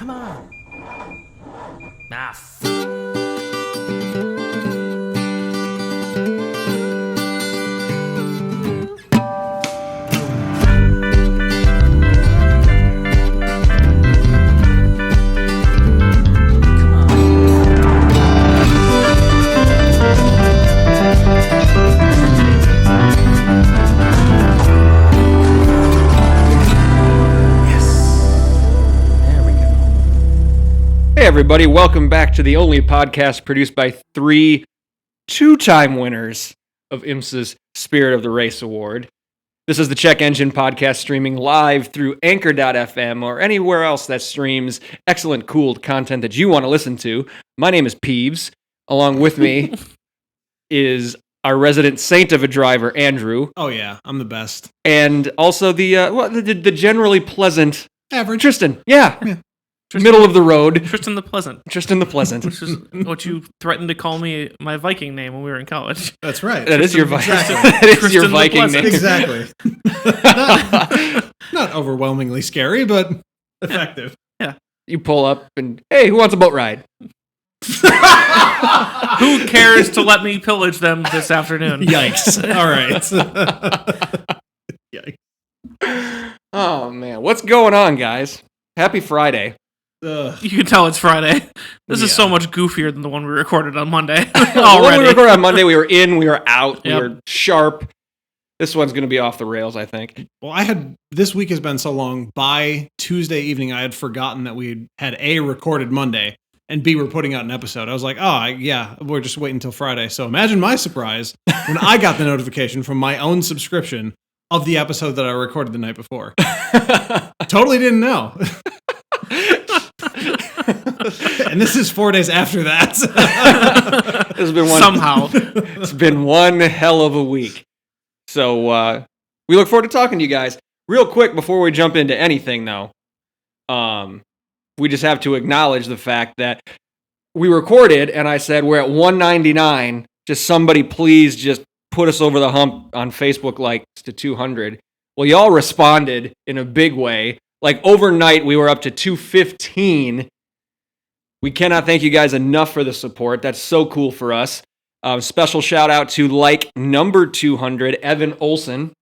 Come on. Hey everybody, welcome back to the only podcast produced by three two-time winners of IMSA's Spirit of the Race Award. This is the Check Engine Podcast, streaming live through Anchor.fm or anywhere else that streams excellent, cool content that you want to listen to. My name is Peeves. Along with me is our resident saint of a driver, Andrew. Oh yeah, I'm the best. And also the generally pleasant Average Tristan. Yeah. Tristan, Middle of the road. Tristan the Pleasant. Tristan the Pleasant. Which is what you threatened to call me my Viking name when we were in college. That's right. That is your Exactly. that is your Tristan the Viking Pleasant. name. Exactly. not overwhelmingly scary, but effective. Yeah. You pull up and, hey, who wants a boat ride? Who cares to let me pillage them this afternoon? Yikes. All right. Yikes. Oh, man. What's going on, guys? Happy Friday. You can tell it's Friday. This is so much goofier than the one we recorded on Monday. The one we recorded on Monday, we were in, we were out, Yep. we were sharp. This one's going to be off the rails, I think. Well, this week has been so long. By Tuesday evening, I had forgotten that we had A, recorded Monday, and B, we're putting out an episode. I was like, we're just waiting until Friday. So imagine my surprise when I got the notification from my own subscription of the episode that I recorded the night before. Totally didn't know. And this is 4 days after that. Somehow. It's been one hell of a week. So we look forward to talking to you guys. Real quick, before we jump into anything, though, we just have to acknowledge the fact that we recorded, and I said we're at 199. Just somebody please just put us over the hump on Facebook likes to 200. Well, y'all responded in a big way. Like overnight, we were up to 215. We cannot thank you guys enough for the support. That's so cool for us. Special shout out to number 200, Evan Olson.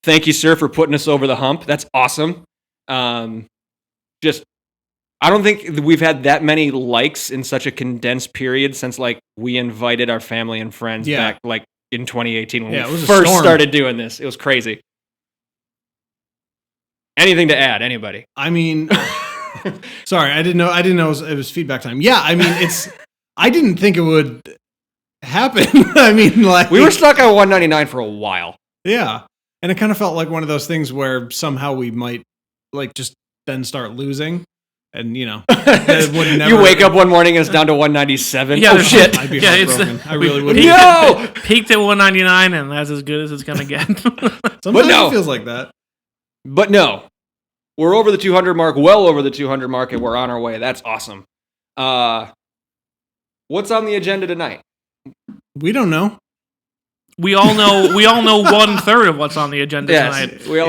Thank you, sir, for putting us over the hump. That's awesome. I don't think we've had that many likes in such a condensed period since we invited our family and friends back in 2018 when we first started doing this. It was crazy. Anything to add? Anybody? I mean, sorry, I didn't know it was feedback time. Yeah, I mean, I didn't think it would happen. I mean, we were stuck on 199 for a while. Yeah, and it kind of felt like one of those things where somehow we might just then start losing, and it would never. You wake up one morning and it's down to 197. Yeah, oh shit! I'd be heartbroken. I really would. Peaked at 199, and that's as good as it's gonna get. Sometimes it feels like that. But no, we're over the 200 mark, well over the 200 mark, and we're on our way. That's awesome. What's on the agenda tonight? We don't know. We all know 1/3 of what's on the agenda tonight. We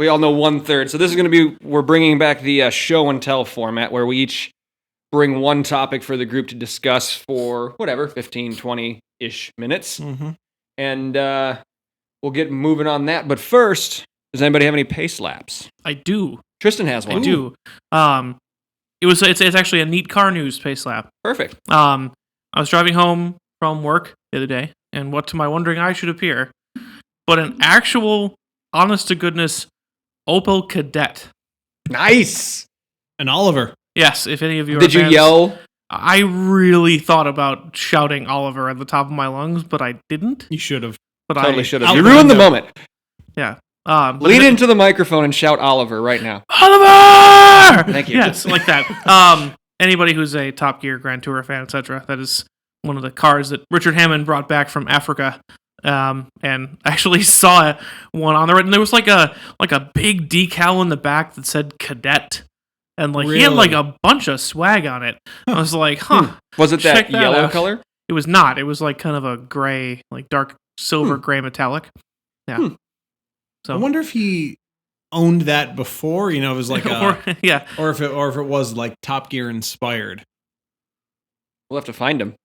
all know 1/3. So this is going to be, we're bringing back the show and tell format where we each bring one topic for the group to discuss for 15, 20-ish minutes. Mm-hmm. And we'll get moving on that. But first, does anybody have any pace laps? I do. Tristan has one. I do. It's actually a neat car news pace lap. Perfect. I was driving home from work the other day, and what to my wondering eye should appear, but an actual, honest to goodness, Opel Kadett. Nice. And Oliver. Yes, if any of you are Did you fans, yell? I really thought about shouting Oliver at the top of my lungs, but I didn't. You should have. But Totally should have. I'll You ruined the window. moment. Yeah. Lean into the microphone and shout Oliver right now. Oliver! Thank you. Yes, like that. Anybody who's a Top Gear Grand Tour fan, etc., that is one of the cars that Richard Hammond brought back from Africa. And actually saw one on there, and there was like a big decal in the back that said Cadet, and Really? he had a bunch of swag on it. I was like, Was it that check that yellow out. color? It was not. It was kind of a gray, dark silver gray metallic. Yeah. So I wonder if he owned that before. You know, it was like yeah. or if it was like Top Gear inspired. We'll have to find him.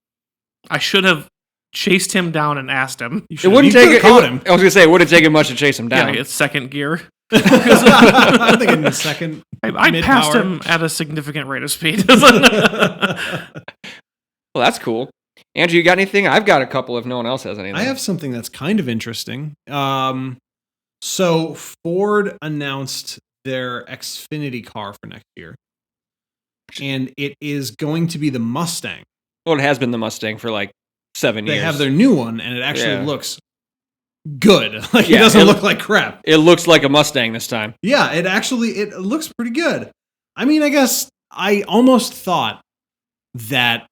I should have chased him down and asked him. It wouldn't take it. I was gonna say it wouldn't take him much to chase him down. Yeah, it's second gear. I'm thinking the second. I passed him at a significant rate of speed. Well, that's cool. Andrew, you got anything? I've got a couple if no one else has anything. I have something that's kind of interesting. So Ford announced their Xfinity car for next year, and it is going to be the Mustang. Well, it has been the Mustang for like 7 years. They have their new one, and it actually looks good. Like it doesn't look like crap. It looks like a Mustang this time. Yeah, it looks pretty good. I mean, I guess I almost thought that.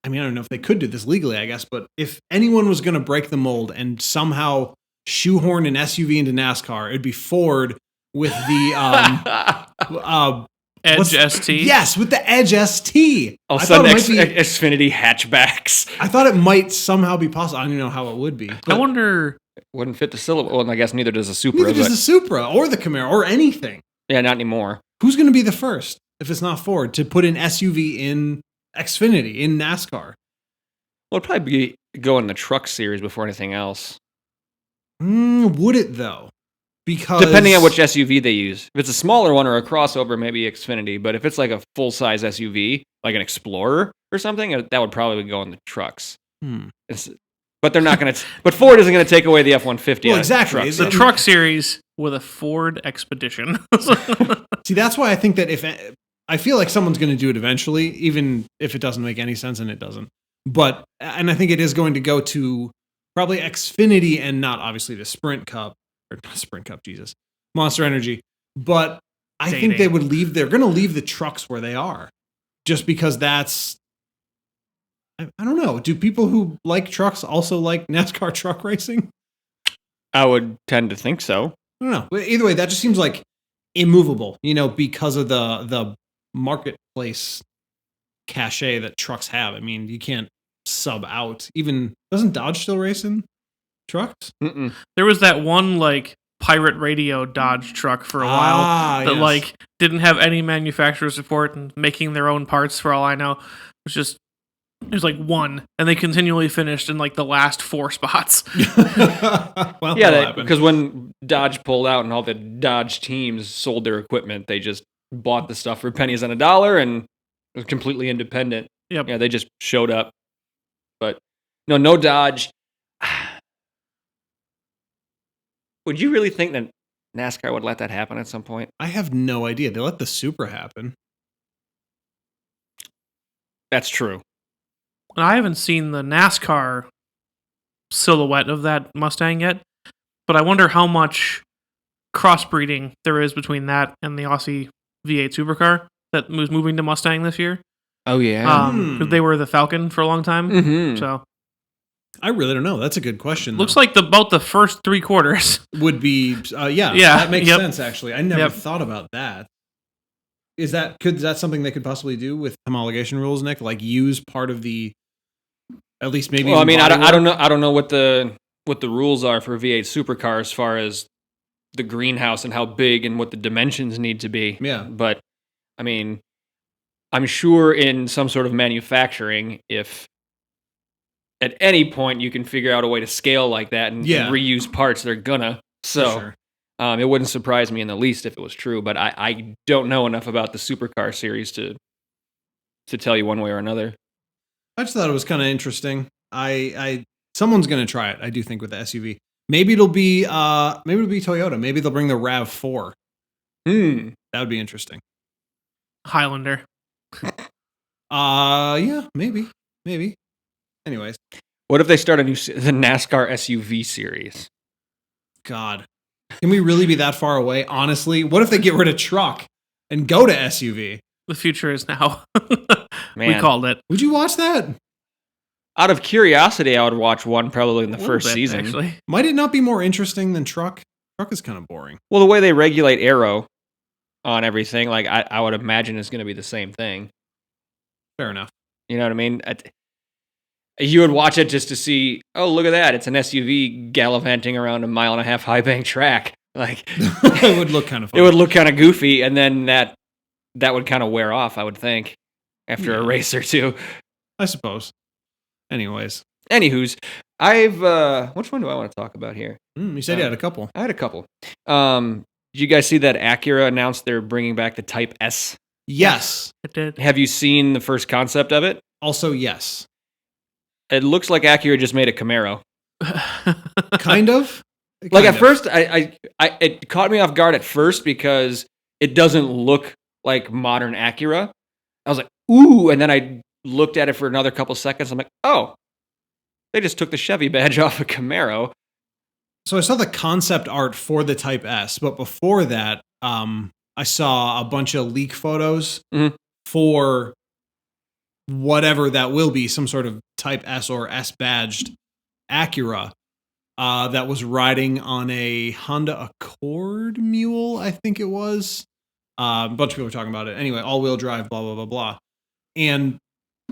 I mean, I don't know if they could do this legally, I guess, but if anyone was going to break the mold and somehow shoehorn an SUV into NASCAR, it'd be Ford with the Edge ST. Yes, with the Edge ST. All of a sudden, Xfinity hatchbacks. I thought it might somehow be possible. I don't even know how it would be. I wonder. It wouldn't fit the Silhouette. Well, I guess neither does the Supra. Neither does the Supra or the Camaro or anything. Yeah, not anymore. Who's going to be the first, if it's not Ford, to put an SUV in Xfinity, in NASCAR? Well, it'd probably go in the truck series before anything else. Would it, though? Because depending on which SUV they use. If it's a smaller one or a crossover, maybe Xfinity. But if it's like a full-size SUV, like an Explorer or something, that would probably go in the trucks. But they're not going to. But Ford isn't going to take away the F-150. Well, exactly. It's the truck series with a Ford Expedition. See, that's why I think that I feel like someone's going to do it eventually, even if it doesn't make any sense, and it doesn't. And I think it is going to go to probably Xfinity and not obviously the Sprint Cup. Or Sprint Cup, Jesus. Monster Energy. But I think they're going to leave the trucks where they are. Just because that's, I don't know. Do people who like trucks also like NASCAR truck racing? I would tend to think so. I don't know. But either way, that just seems like immovable, because of the marketplace cachet that trucks have. I mean, you can't sub out. Even, doesn't Dodge still race in trucks? Mm-mm. There was that one like pirate radio Dodge truck for a while that like didn't have any manufacturer support and making their own parts for all I know. It was like one, and they continually finished in like the last 4 spots. Well, yeah, because when Dodge pulled out and all the Dodge teams sold their equipment, they just bought the stuff for pennies on a dollar and was completely independent. Yep. Yeah, they just showed up. But no Dodge. Would you really think that NASCAR would let that happen at some point? I have no idea. They let the Supra happen. That's true. I haven't seen the NASCAR silhouette of that Mustang yet, but I wonder how much crossbreeding there is between that and the Aussie V8 supercar that was moving to Mustang this year. Oh, yeah. They were the Falcon for a long time. Mm-hmm. So I really don't know. That's a good question. Looks like about the first 3 quarters would be, yeah, that makes sense, actually. I never thought about that. Is that something they could possibly do with homologation rules, Nick? Like use part of the, at least maybe. Well, I mean, I don't know. I don't know what the rules are for V8 supercar as far as the greenhouse and how big and what the dimensions need to be. Yeah. But I mean, I'm sure in some sort of manufacturing, if at any point you can figure out a way to scale like that and reuse parts, they're gonna. So it wouldn't surprise me in the least if it was true. But I don't know enough about the supercar series to tell you one way or another. I just thought it was kind of interesting. Someone's gonna try it. I do think with the SUV. Maybe it'll be Toyota. Maybe they'll bring the RAV4. That would be interesting. Highlander. Yeah, maybe. Anyways, what if they start the NASCAR SUV series? God, can we really be that far away? Honestly, what if they get rid of truck and go to SUV? The future is now. Man. We called it. Would you watch that? Out of curiosity, I would watch one probably in the first season. Actually. Might it not be more interesting than truck? Truck is kind of boring. Well, the way they regulate aero on everything, like I would imagine it's going to be the same thing. Fair enough. You know what I mean? You would watch it just to see, oh, look at that. It's an SUV gallivanting around a 1.5 mile high bank track. Like It would look kind of fun. it would look kind of goofy, and then that would kind of wear off, I would think, after a race or two. I suppose. Anyways. Anywho's, which one do I want to talk about here? You said you had a couple. I had a couple. Did you guys see that Acura announced they're bringing back the Type S? Yes. It did. Have you seen the first concept of it? Also, yes. It looks like Acura just made a Camaro. Kind of. Like at first, it caught me off guard at first because it doesn't look like modern Acura. I was like, ooh, and then I looked at it for another couple seconds. I'm like, oh, they just took the Chevy badge off a Camaro. So I saw the concept art for the Type S, but before that, I saw a bunch of leak photos for whatever that will be, some sort of Type S or S badged Acura that was riding on a Honda Accord mule, I think it was. A bunch of people were talking about it. Anyway, all-wheel drive, blah, blah, blah, blah. And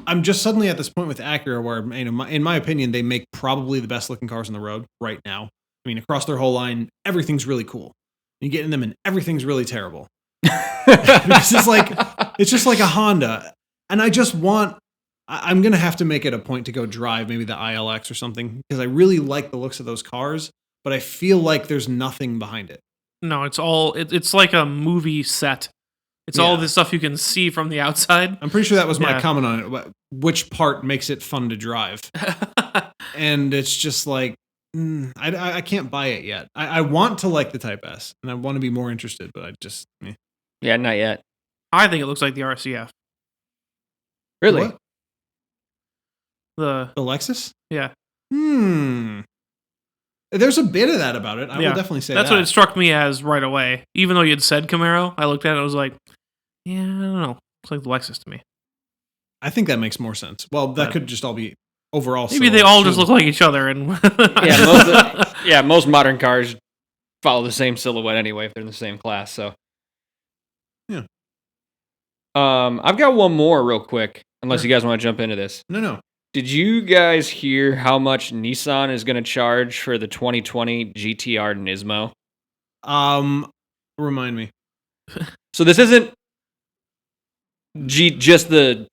I'm just suddenly at this point with Acura where, in my opinion, they make probably the best-looking cars on the road right now. I mean, across their whole line, everything's really cool. You get in them and everything's really terrible. Because it's just like a Honda. And I'm going to have to make it a point to go drive maybe the ILX or something because I really like the looks of those cars, but I feel like there's nothing behind it. No, it's like a movie set. It's all this stuff you can see from the outside. I'm pretty sure that was my comment on it. Which part makes it fun to drive? And it's just like, I can't buy it yet. I want to like the Type S, and I want to be more interested, but I just... Yeah, not yet. I think it looks like the RCF. Really? What? The Lexus? Yeah. There's a bit of that about it. I will definitely say that's what it struck me as right away. Even though you had said Camaro, I looked at it and I was like, yeah, I don't know. It's like the Lexus to me. I think that makes more sense. Well, that could just all be overall. Maybe they all just look like each other. And most modern cars follow the same silhouette anyway if they're in the same class. So, yeah. I've got one more real quick, unless you guys want to jump into this. No. Did you guys hear how much Nissan is going to charge for the 2020 GTR Nismo? Remind me. So this isn't just the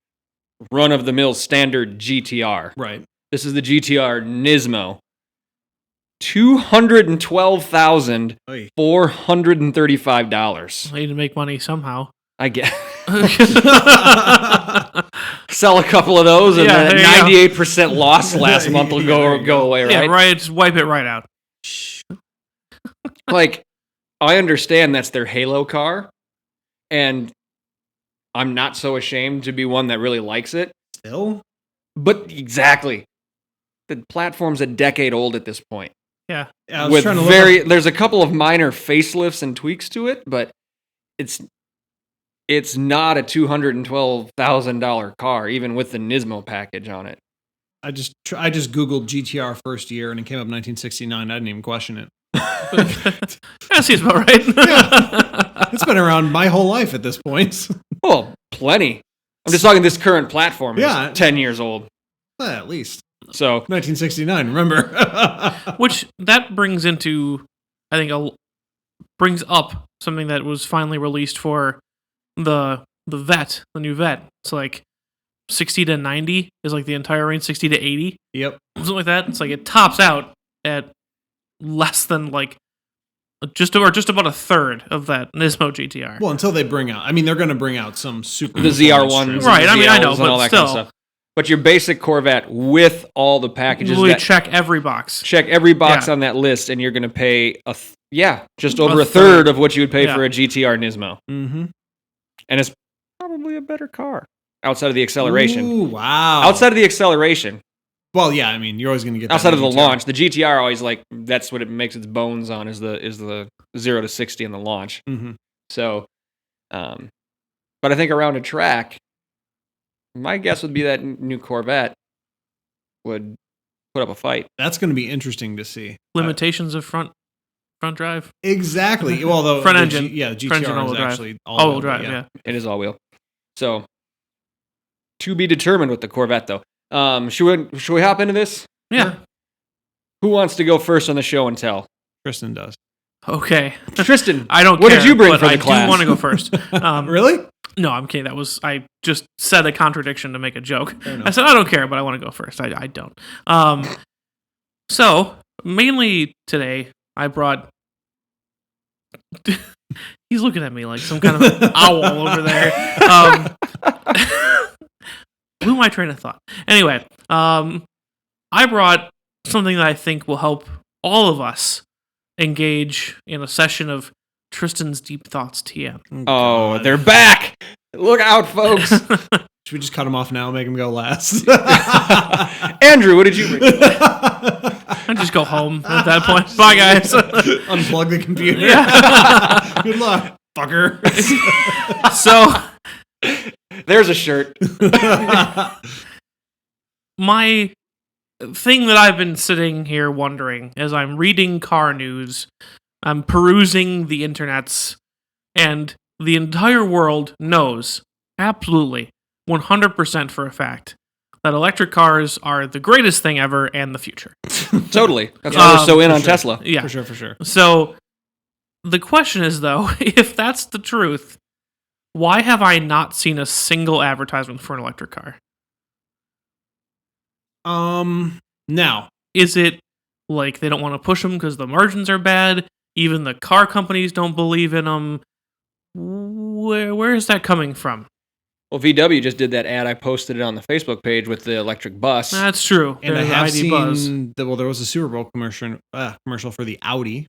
run-of-the-mill standard GTR. Right. This is the GTR Nismo. $212,435. I need to make money somehow. I guess. Sell a couple of those, and then 98% loss last month will go away, right? Yeah, right. Just wipe it right out. Like, I understand that's their Halo car, and I'm not so ashamed to be one that really likes it. Still? But exactly. The platform's a decade old at this point. Yeah. I was trying to there's a couple of minor facelifts and tweaks to it, but it's not a $212,000 car, even with the Nismo package on it. I just Googled GTR first year and it came up 1969. I didn't even question it. That seems about right. Yeah. It's been around my whole life at this point. Well, plenty. I'm just talking this current platform is 10 years old. At least. So 1969, remember? Which that brings into, I think, brings up something that was finally released for the Vet, the new Vet. It's like 60 to 90 is like the entire range, 60 to 80. Yep. Something like that. It's like it tops out at less than like just about a third of that Nismo GTR. Well, until they bring out, they're going to bring out some super the ZR1s, right? I know, but all that still. Kind of stuff. But your basic Corvette with all the packages, we check every box. Check every box on that list, and you're going to pay just over a third of what you would pay for a GTR Nismo. Mm-hmm. And it's probably a better car outside of the acceleration. Ooh, wow! Outside of the acceleration. Well, yeah, you're always going to get that outside of the launch. The GTR always that's what it makes its bones on is the 0 to 60 in the launch. Mm-hmm. So, but I think around a track, my guess would be that new Corvette would put up a fight. That's going to be interesting to see. Limitations of front drive. Exactly. Well, the front engine. GTR front engine, is actually all-wheel drive. Yeah, it is all-wheel. So, to be determined with the Corvette, though. Should we hop into this? Yeah. Who wants to go first on the show and tell? Kristen does. Okay. Tristan, I don't what care, did you bring but for the I class? do want to go first. Really? No, I'm kidding. I just said a contradiction to make a joke. enough. I said I don't care, but I want to go first. I don't. So mainly today, I brought. He's looking at me like some kind of owl over there. Blew my train of thought. Anyway, I brought something that I think will help all of us engage in a session of Tristan's Deep Thoughts TM. Oh, God. they're back! Look out, folks! Should we just cut him off now and make him go last? Andrew, what did you bring? I just go home at that point. Bye, guys. Unplug the computer. Good luck, fucker. So, There's a shirt. my thing that I've been sitting here wondering as I'm reading car news, I'm perusing the internets, and the entire world knows absolutely 100% for a fact that electric cars are the greatest thing ever and the future. Totally. That's why we're so in for on sure. Tesla. Yeah. For sure. So the question is, though, if that's the truth, why have I not seen a single advertisement for an electric car? Now, Is it like they don't want to push them because the margins are bad? Even the car companies don't believe in them. Where is that coming from? Well, VW just did that ad. I posted it on the Facebook page with the electric bus. That's true. and I There's have ID Buzz. seen there was a Super Bowl commercial for the Audi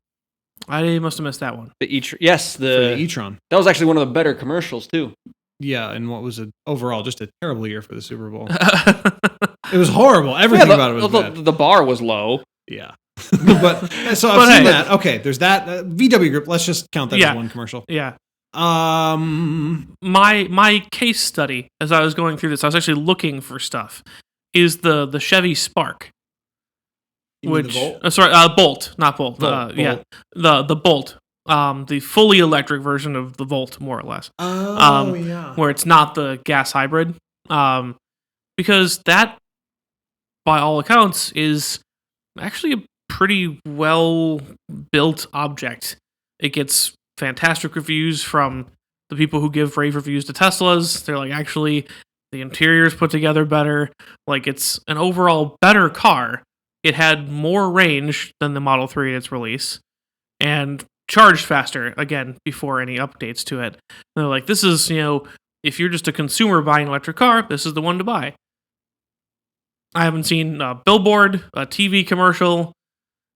I must have missed that one. The yes, for the the e-tron. that was actually one of the better commercials too. Yeah, and what was overall just a terrible year for the Super Bowl. It was horrible. Everything Yeah, about it was bad. the bar was low. Yeah. But so I've But seen hey. that. Okay, there's that VW Group. Let's just count that Yeah. as one commercial. Yeah. Um, My case study as I was going through this, I was actually looking for stuff. Is the Chevy Spark, you mean which the Volt? Bolt, not Bolt. Volt, Yeah, the Bolt, the fully electric version of the Volt, more or less, Oh yeah. where it's not the gas hybrid, because that, by all accounts, is actually a pretty well built object. It gets fantastic reviews from the people who give rave reviews to Teslas. They're like, actually, the interior's put together better. Like, it's an overall better car. It had more range than the Model 3 at its release, and charged faster, again, before any updates to it. And they're like, this is, if you're just a consumer buying an electric car, this is the one to buy. I haven't seen a billboard, a TV commercial,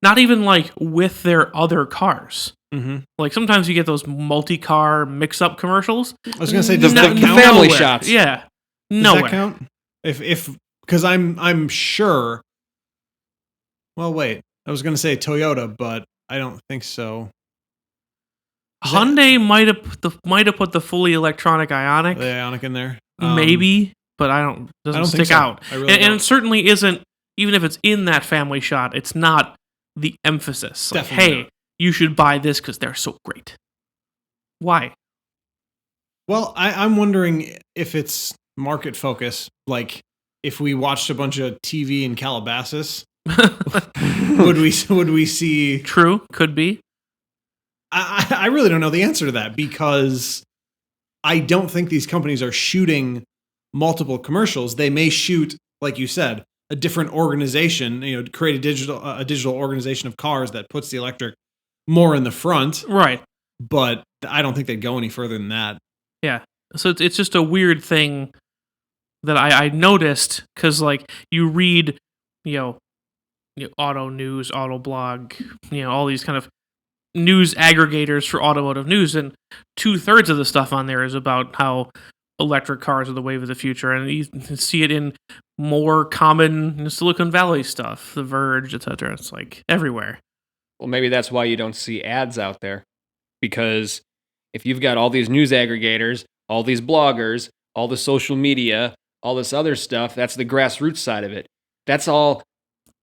not even like with their other cars. Mm-hmm. Like sometimes you get those multi-car mix-up commercials. I was gonna say, The does that count? family Nowhere. shots. Yeah, Does nowhere. that count? If because I'm sure. Well, wait. I was gonna say Toyota, but I don't think so. Is that- Hyundai might have put the fully electronic Ioniq, The Ioniq in there, maybe, but doesn't I don't stick think so. out. I really And don't. it certainly isn't. Even if it's in that family shot, it's not the emphasis. Like, Definitely hey, not. you should buy this because they're so great. Why? Well, I'm wondering if it's market focus. Like, if we watched a bunch of TV in Calabasas, would we see? True, could be. I really don't know the answer to that because I don't think these companies are shooting multiple commercials. They may shoot, like you said, a different organization. Create a digital organization of cars that puts the electric more in the front. Right. But I don't think they'd go any further than that. Yeah. So it's just a weird thing that I noticed because, like, you read, auto news, auto blog, all these kind of news aggregators for automotive news, and 2/3 of the stuff on there is about how electric cars are the wave of the future, and you see it in more common Silicon Valley stuff, The Verge, etc. It's like everywhere. Well, maybe that's why you don't see ads out there. Because if you've got all these news aggregators, all these bloggers, all the social media, all this other stuff, that's the grassroots side of it. That's all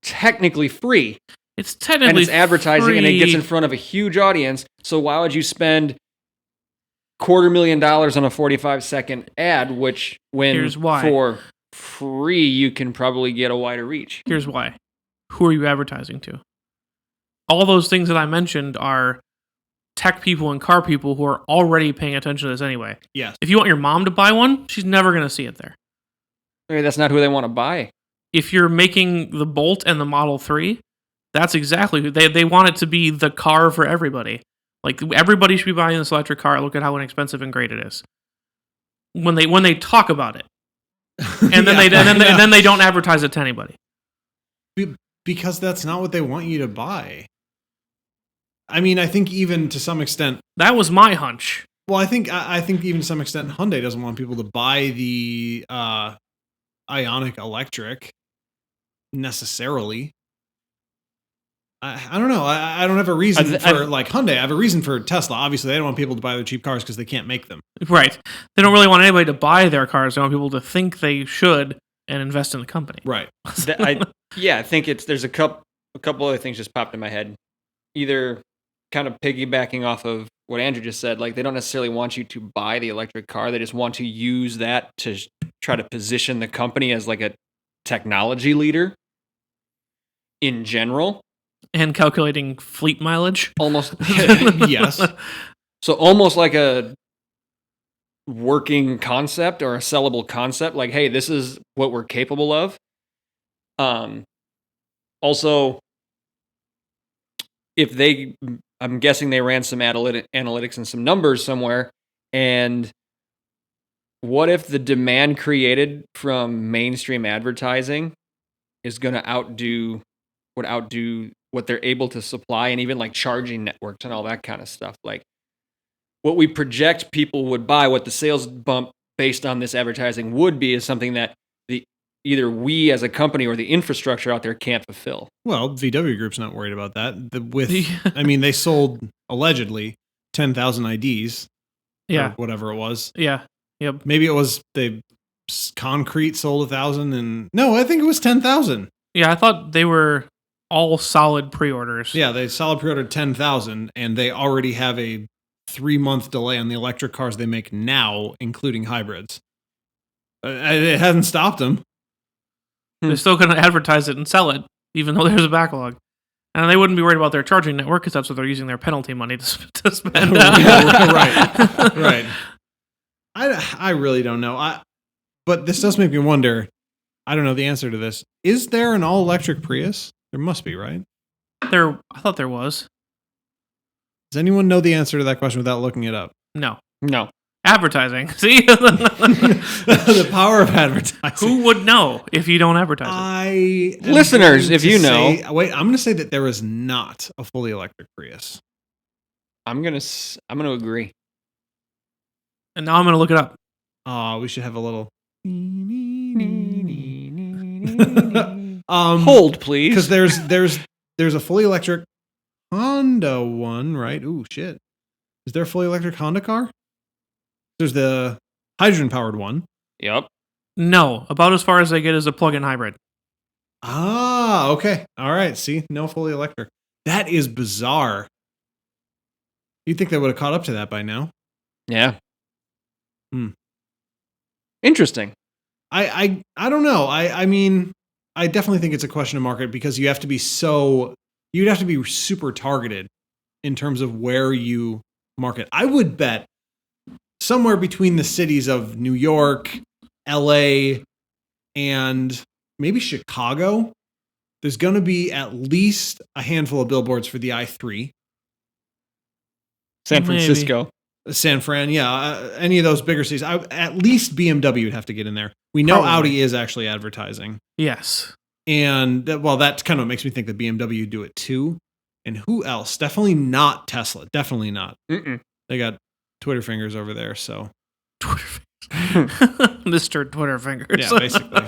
technically free. It's technically And it's advertising and it gets in free. front of a huge audience. So why would you spend $250,000 on a 45-second ad, which when Here's why. for free, you can probably get a wider reach? Here's why. Who are you advertising to? All those things that I mentioned are tech people and car people who are already paying attention to this anyway. Yes. If you want your mom to buy one, she's never going to see it there. Maybe that's not who they want to buy. If you're making the Bolt and the Model 3, that's exactly who they want it to be, the car for everybody. Like, everybody should be buying this electric car. Look at how inexpensive and great it is. When they talk about it, and then they don't advertise it to anybody. Because that's not what they want you to buy. I mean, I think even to some extent, that was my hunch. Well, I think even to some extent, Hyundai doesn't want people to buy the Ioniq Electric necessarily. I don't know. I don't have a reason for like Hyundai. I have a reason for Tesla. Obviously, they don't want people to buy their cheap cars because they can't make them. Right. They don't really want anybody to buy their cars. They want people to think they should and invest in the company. Right. I think there's a couple other things just popped in my head. Either kind of piggybacking off of what Andrew just said, like they don't necessarily want you to buy the electric car. They just want to use that to try to position the company as like a technology leader in general. And calculating fleet mileage. Almost. Yes. So almost like a working concept or a sellable concept. Like, hey, this is what we're capable of. Also, I'm guessing they ran some analytics and some numbers somewhere. And what if the demand created from mainstream advertising is going to outdo what they're able to supply, and even like charging networks and all that kind of stuff. Like what we project people would buy, what the sales bump based on this advertising would be, is something that either we as a company or the infrastructure out there can't fulfill. Well, VW Group's not worried about that. I mean, they sold allegedly 10,000 IDs. Yeah. Or whatever it was. Yeah. Yep. Maybe it was Concrete sold 1,000 and no, I think it was 10,000. Yeah, I thought they were all solid pre-orders. Yeah, they solid pre-ordered 10,000, and they already have a 3-month delay on the electric cars they make now, including hybrids. It hasn't stopped them. They're still going to advertise it and sell it, even though there's a backlog. And they wouldn't be worried about their charging network because that's what they're using their penalty money to spend. Right. I really don't know. But this does make me wonder. I don't know the answer to this. Is there an all-electric Prius? There must be, right? I thought there was. Does anyone know the answer to that question without looking it up? No. Advertising. See? The power of advertising. Who would know if you don't advertise it? Listeners, if you know. Wait, I'm going to say that there is not a fully electric Prius. I'm going to agree. And now I'm going to look it up. Oh, we should have a little... Hold, please. Because there's a fully electric Honda one, right? Ooh, shit. Is there a fully electric Honda car? There's the hydrogen powered one. Yep. No, about as far as they get is a plug-in hybrid. Ah, okay. All right. See, no fully electric. That is bizarre. You'd think they would have caught up to that by now. Yeah. Interesting. I don't know. I mean, I definitely think it's a question of market because you'd have to be super targeted in terms of where you market. I would bet somewhere between the cities of New York, LA, and maybe Chicago, there's going to be at least a handful of billboards for the i3. San Francisco. San Fran, yeah. Any of those bigger cities. At least BMW would have to get in there. We know Probably. Audi is actually advertising. Yes. And, that kind of makes me think that BMW would do it too. And who else? Definitely not Tesla. Definitely not. Mm-mm. They got Twitter fingers over there, so. Twitter fingers. Mr. Twitter fingers. Yeah, basically.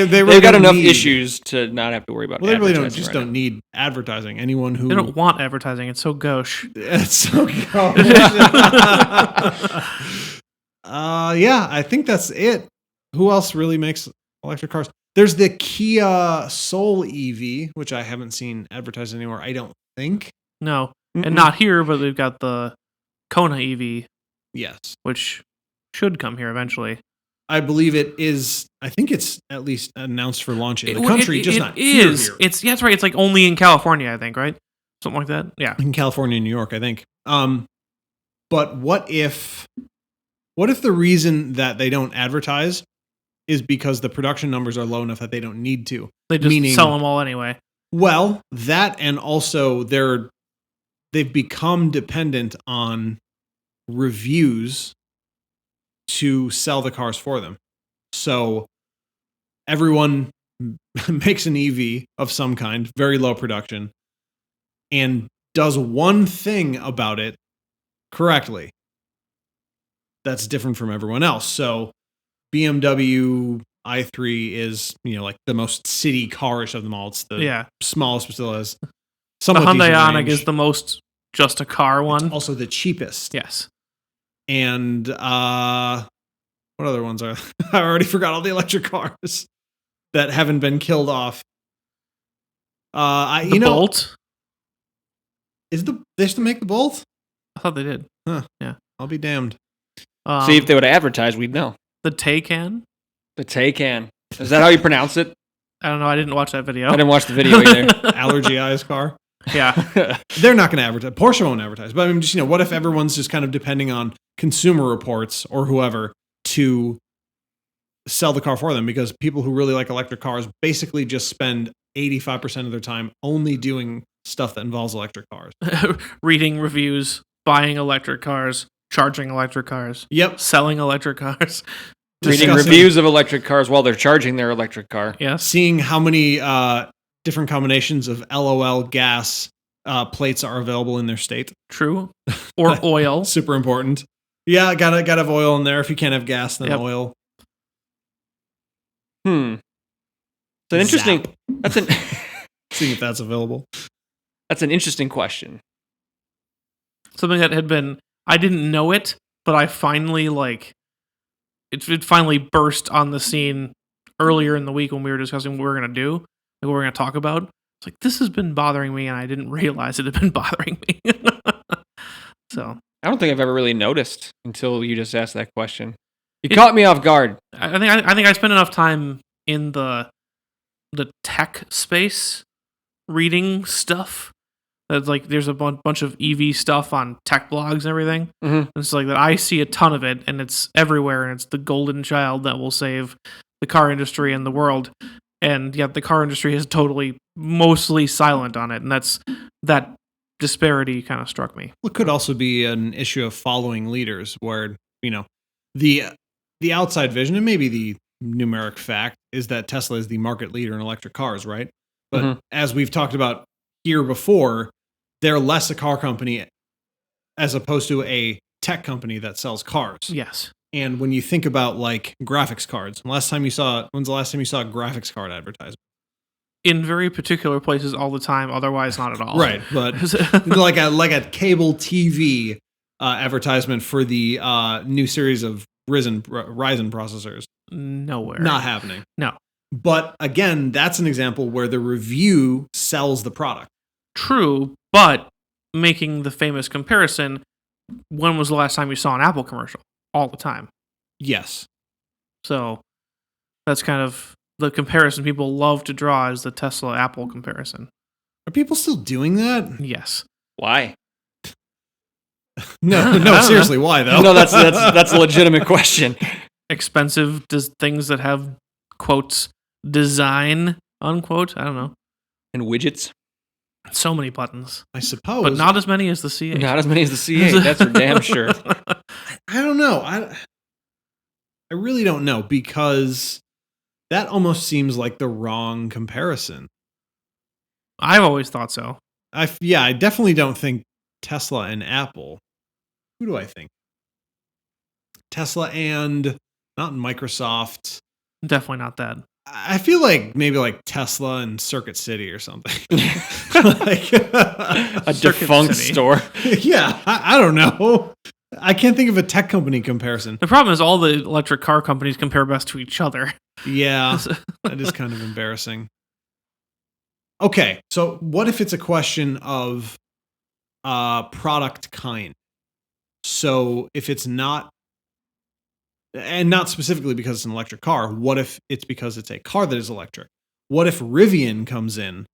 They've got enough issues to not have to worry about. Well, they really don't need advertising. Anyone who they don't want advertising. It's so gauche. It's so gauche. Yeah, I think that's it. Who else really makes electric cars? There's the Kia Soul EV, which I haven't seen advertised anywhere. I don't think. No, and not here, but they've got the Kona EV. Yes, which should come here eventually. I believe it is. I think it's at least announced for launch in the country, just not here. It's that's right. It's like only in California, I think, right? Something like that. Yeah, in California and New York, I think. But what if the reason that they don't advertise is because the production numbers are low enough that they don't need to? They just sell them all anyway. Well, that, and also they've become dependent on reviews to sell the cars for them. So everyone makes an EV of some kind, very low production, and does one thing about it correctly that's different from everyone else. So BMW i3 is, like the most city carish of them all. It's the smallest, but still has The somewhat Hyundai decent Ioniq range. is the most just a car one. It's also the cheapest. Yes. And what other ones are? I already forgot all the electric cars that haven't been killed off. The Bolt. They still make the Bolt? I thought they did. Huh. Yeah. I'll be damned. See, if they would advertise, we'd know. The Taycan. The Taycan. Is that how you pronounce it? I don't know. I didn't watch that video. I didn't watch the video either. Allergy Eyes car. Yeah. They're not going to advertise. Porsche won't advertise. But I mean, just, what if everyone's just kind of depending on Consumer Reports or whoever to sell the car for them? Because people who really like electric cars basically just spend 85% of their time only doing stuff that involves electric cars. Reading reviews, buying electric cars, charging electric cars. Yep. Selling electric cars. Reading reviews of electric cars while they're charging their electric car. Yeah. Seeing how many different combinations of LOL gas plates are available in their state. True. Or oil. Super important. Yeah, gotta have oil in there. If you can't have gas, then oil. It's an interesting. See if that's available. That's an interesting question. Something that had been, I didn't know it, but I finally it finally burst on the scene earlier in the week when we were discussing what we were going to do, what we were going to talk about. It's like, this has been bothering me, and I didn't realize it had been bothering me. So I don't think I've ever really noticed until you just asked that question. You caught me off guard. I think I spent enough time in the tech space reading stuff. That's like, there's a bunch of EV stuff on tech blogs and everything. Mm-hmm. It's like that. I see a ton of it, and it's everywhere, and it's the golden child that will save the car industry and the world. And yet the car industry is mostly silent on it, and that disparity kind of struck me. Well, it could also be an issue of following leaders, where the outside vision, and maybe the numeric fact, is that Tesla is the market leader in electric cars, right? But as we've talked about here before, they're less a car company as opposed to a tech company that sells cars. Yes. And when you think about graphics cards, when's the last time you saw a graphics card advertisement? In very particular places all the time, otherwise not at all. Right, but like a cable TV advertisement for the new series of Ryzen processors. Nowhere. Not happening. No. But again, that's an example where the review sells the product. True, but making the famous comparison, when was the last time you saw an Apple commercial? All the time. Yes. So that's kind of the comparison people love to draw, is the Tesla Apple comparison. Are people still doing that? Yes. Why? No, seriously, why though? No, that's a legitimate question. Expensive things that have quotes design unquote. I don't know. And widgets. So many buttons. I suppose. But not as many as the C8. Not as many as the C8, that's for damn sure. I don't know. I really don't know, because that almost seems like the wrong comparison. I've always thought so. I definitely don't think Tesla and Apple. Who do I think? Tesla and not Microsoft. Definitely not that. I feel like maybe Tesla and Circuit City or something. A defunct store. Yeah, I don't know. I can't think of a tech company comparison. The problem is all the electric car companies compare best to each other. Yeah, that is kind of embarrassing. Okay, so what if it's a question of product kind? So if it's not, and not specifically because it's an electric car, what if it's because it's a car that is electric? What if Rivian comes in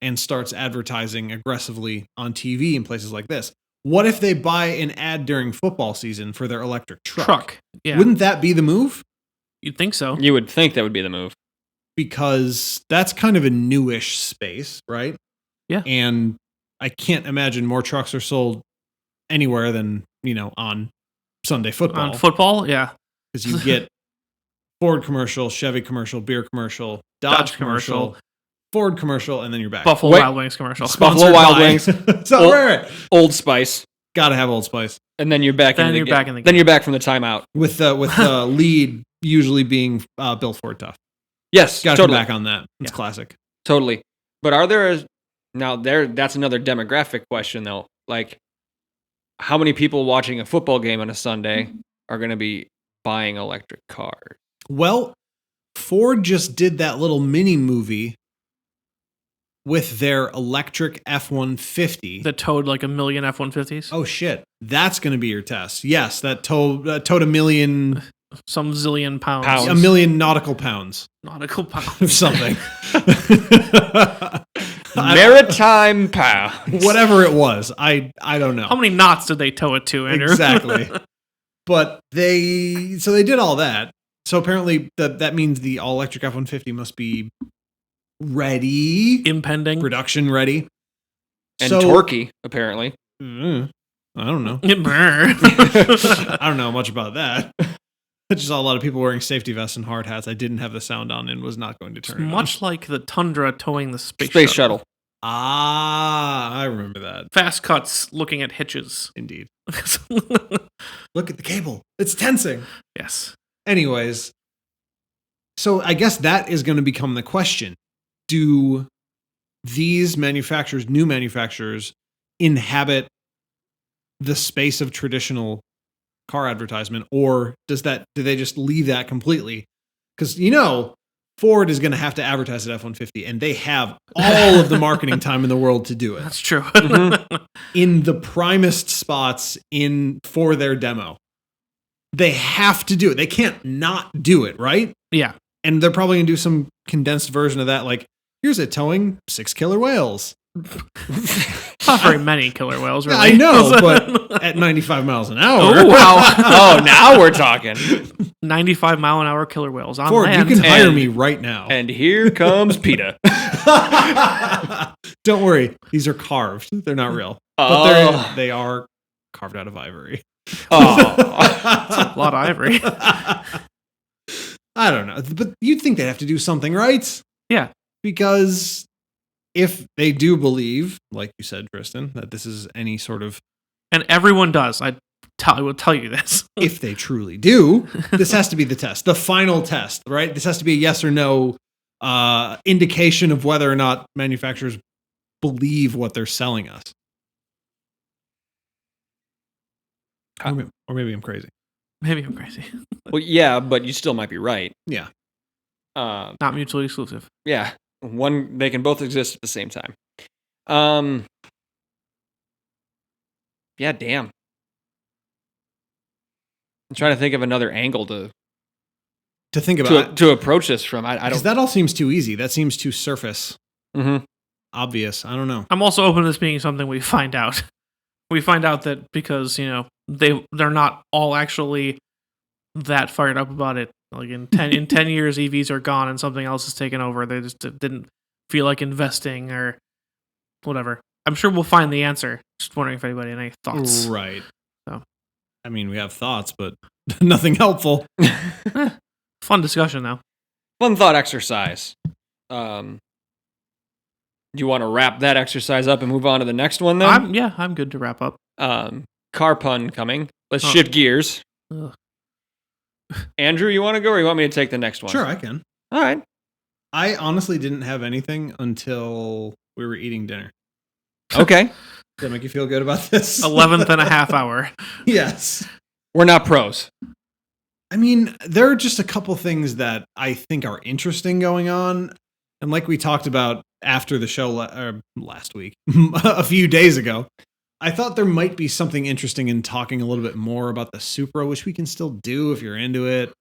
and starts advertising aggressively on TV in places like this? What if they buy an ad during football season for their electric truck? Yeah. Wouldn't that be the move? You'd think so. You would think that would be the move. Because that's kind of a newish space, right? Yeah. And I can't imagine more trucks are sold anywhere than, on Sunday football. On football, yeah. Because you get Ford commercial, Chevy commercial, beer commercial, Dodge commercial, Ford commercial, and then you're back. Buffalo Wild Wings commercial. Buffalo Wild Wings. So right. Old Spice. Gotta have Old Spice. And then you're back in the game. Then you're back from the timeout. With the lead usually being Bill Ford Tough. Yes, gotta totally. come back on that. It's classic. Totally. But that's another demographic question though. Like, how many people watching a football game on a Sunday are going to be buying electric cars? Well, Ford just did that little mini movie with their electric F-150. That towed like 1 million F-150s. Oh, shit. That's going to be your test. Yes, that towed 1 million... Some zillion pounds. 1 million nautical pounds. Nautical pounds. Something. Maritime pounds. Whatever it was. I don't know. How many knots did they tow it to, Andrew? Exactly. But they did all that. So apparently that means the all-electric F-150 must be ready. Impending. Production ready. And torquey, apparently. I don't know. I don't know much about that. I just saw a lot of people wearing safety vests and hard hats. I didn't have the sound on and was not going to turn it much on. Like the Tundra towing the space shuttle. Ah, I remember that. Fast cuts looking at hitches. Indeed. Look at the cable. It's tensing. Yes. Anyways, so I guess that is going to become the question. Do these manufacturers, new manufacturers, inhabit the space of traditional car advertisement, or do they just leave that completely? Because Ford is going to have to advertise at F-150, and they have all of the marketing time in the world to do it. That's true. In the primest spots for their demo, they have to do it. They can't not do it, right? Yeah. And they're probably going to do some condensed version of that, like, here's it towing 6 killer whales. Not very many killer whales, really. I know, but at 95 miles an hour. Oh, wow. Oh, now we're talking. 95-mile-an-hour killer whales on Ford, land. you can hire me right now. And here comes PETA. Don't worry. These are carved. They're not real. But they are carved out of ivory. Oh. That's a lot of ivory. I don't know. But you'd think they'd have to do something, right? Yeah. Because if they do believe, like you said, Tristan, that this is any sort of... And everyone does. I will tell you this. If they truly do, this has to be the test. The final test, right? This has to be a yes or no indication of whether or not manufacturers believe what they're selling us. Or maybe I'm crazy. Maybe I'm crazy. Well, yeah, but you still might be right. Yeah. Not mutually exclusive. Yeah. They can both exist at the same time. Yeah, damn. I'm trying to think of another angle to think about to approach this from. I don't. Because that all seems too easy. That seems too surface. Mm-hmm. Obvious. I don't know. I'm also open to this being something we find out. We find out that because they're not all actually that fired up about it. Like in 10 years, EVs are gone and something else is taken over. They just didn't feel like investing or whatever. I'm sure we'll find the answer. Just wondering if anybody had any thoughts. Right. So, I mean, we have thoughts, but nothing helpful. Fun discussion, though. Fun thought exercise. Do you want to wrap that exercise up and move on to the next one, then? I'm good to wrap up. Car pun coming. Let's shift gears. Ugh. Andrew, you want to go, or you want me to take the next one? Sure, I can. All right. I honestly didn't have anything until we were eating dinner. Okay. Does that make you feel good about this? 11th and a half hour. Yes. We're not pros. I mean, there are just a couple things that I think are interesting going on. And like we talked about after the show last week, a few days ago, I thought there might be something interesting in talking a little bit more about the Supra, which we can still do if you're into it.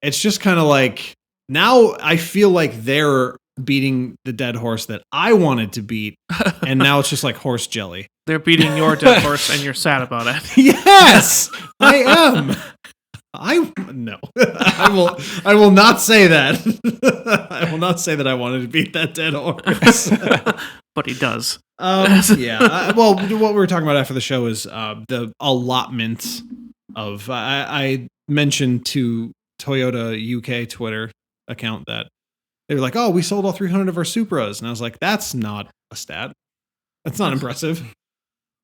It's just kind of like, now I feel like they're beating the dead horse that I wanted to beat. And now it's just like horse jelly. They're beating your dead horse, and you're sad about it. Yes, I am. No. I will not say that. I will not say that I wanted to beat that dead horse. But he does. Yeah. Well, what we were talking about after the show is the allotment of. I mentioned to Toyota UK Twitter account that they were like, "Oh, we sold all 300 of our Supras," and I was like, "That's not a stat. That's not impressive."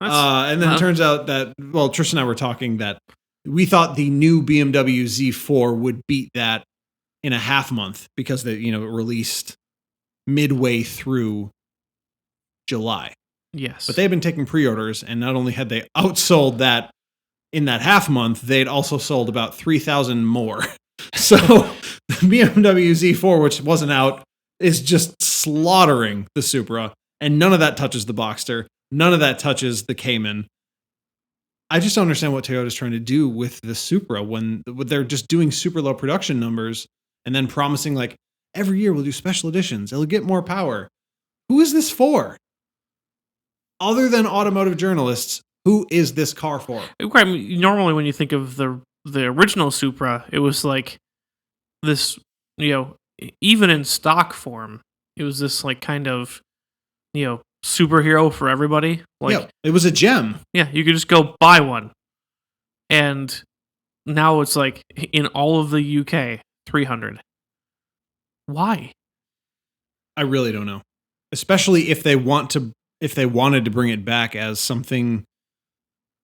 And then it turns out that Tristan and I were talking that we thought the new BMW Z4 would beat that in a half month because it released midway through July. Yes. But they've been taking pre-orders, and not only had they outsold that in that half month, they'd also sold about 3,000 more. So the BMW Z4, which wasn't out, is just slaughtering the Supra, and none of that touches the Boxster. None of that touches the Cayman. I just don't understand what Toyota's trying to do with the Supra when they're just doing super low production numbers and then promising like every year we'll do special editions. It'll get more power. Who is this for? Other than automotive journalists, who is this car for? Normally, when you think of the original Supra, it was like this, even in stock form, it was this like kind of, superhero for everybody. Like, yeah, it was a gem. Yeah, you could just go buy one. And now it's like in all of the UK, 300. Why? I really don't know. Especially if they wanted to bring it back as something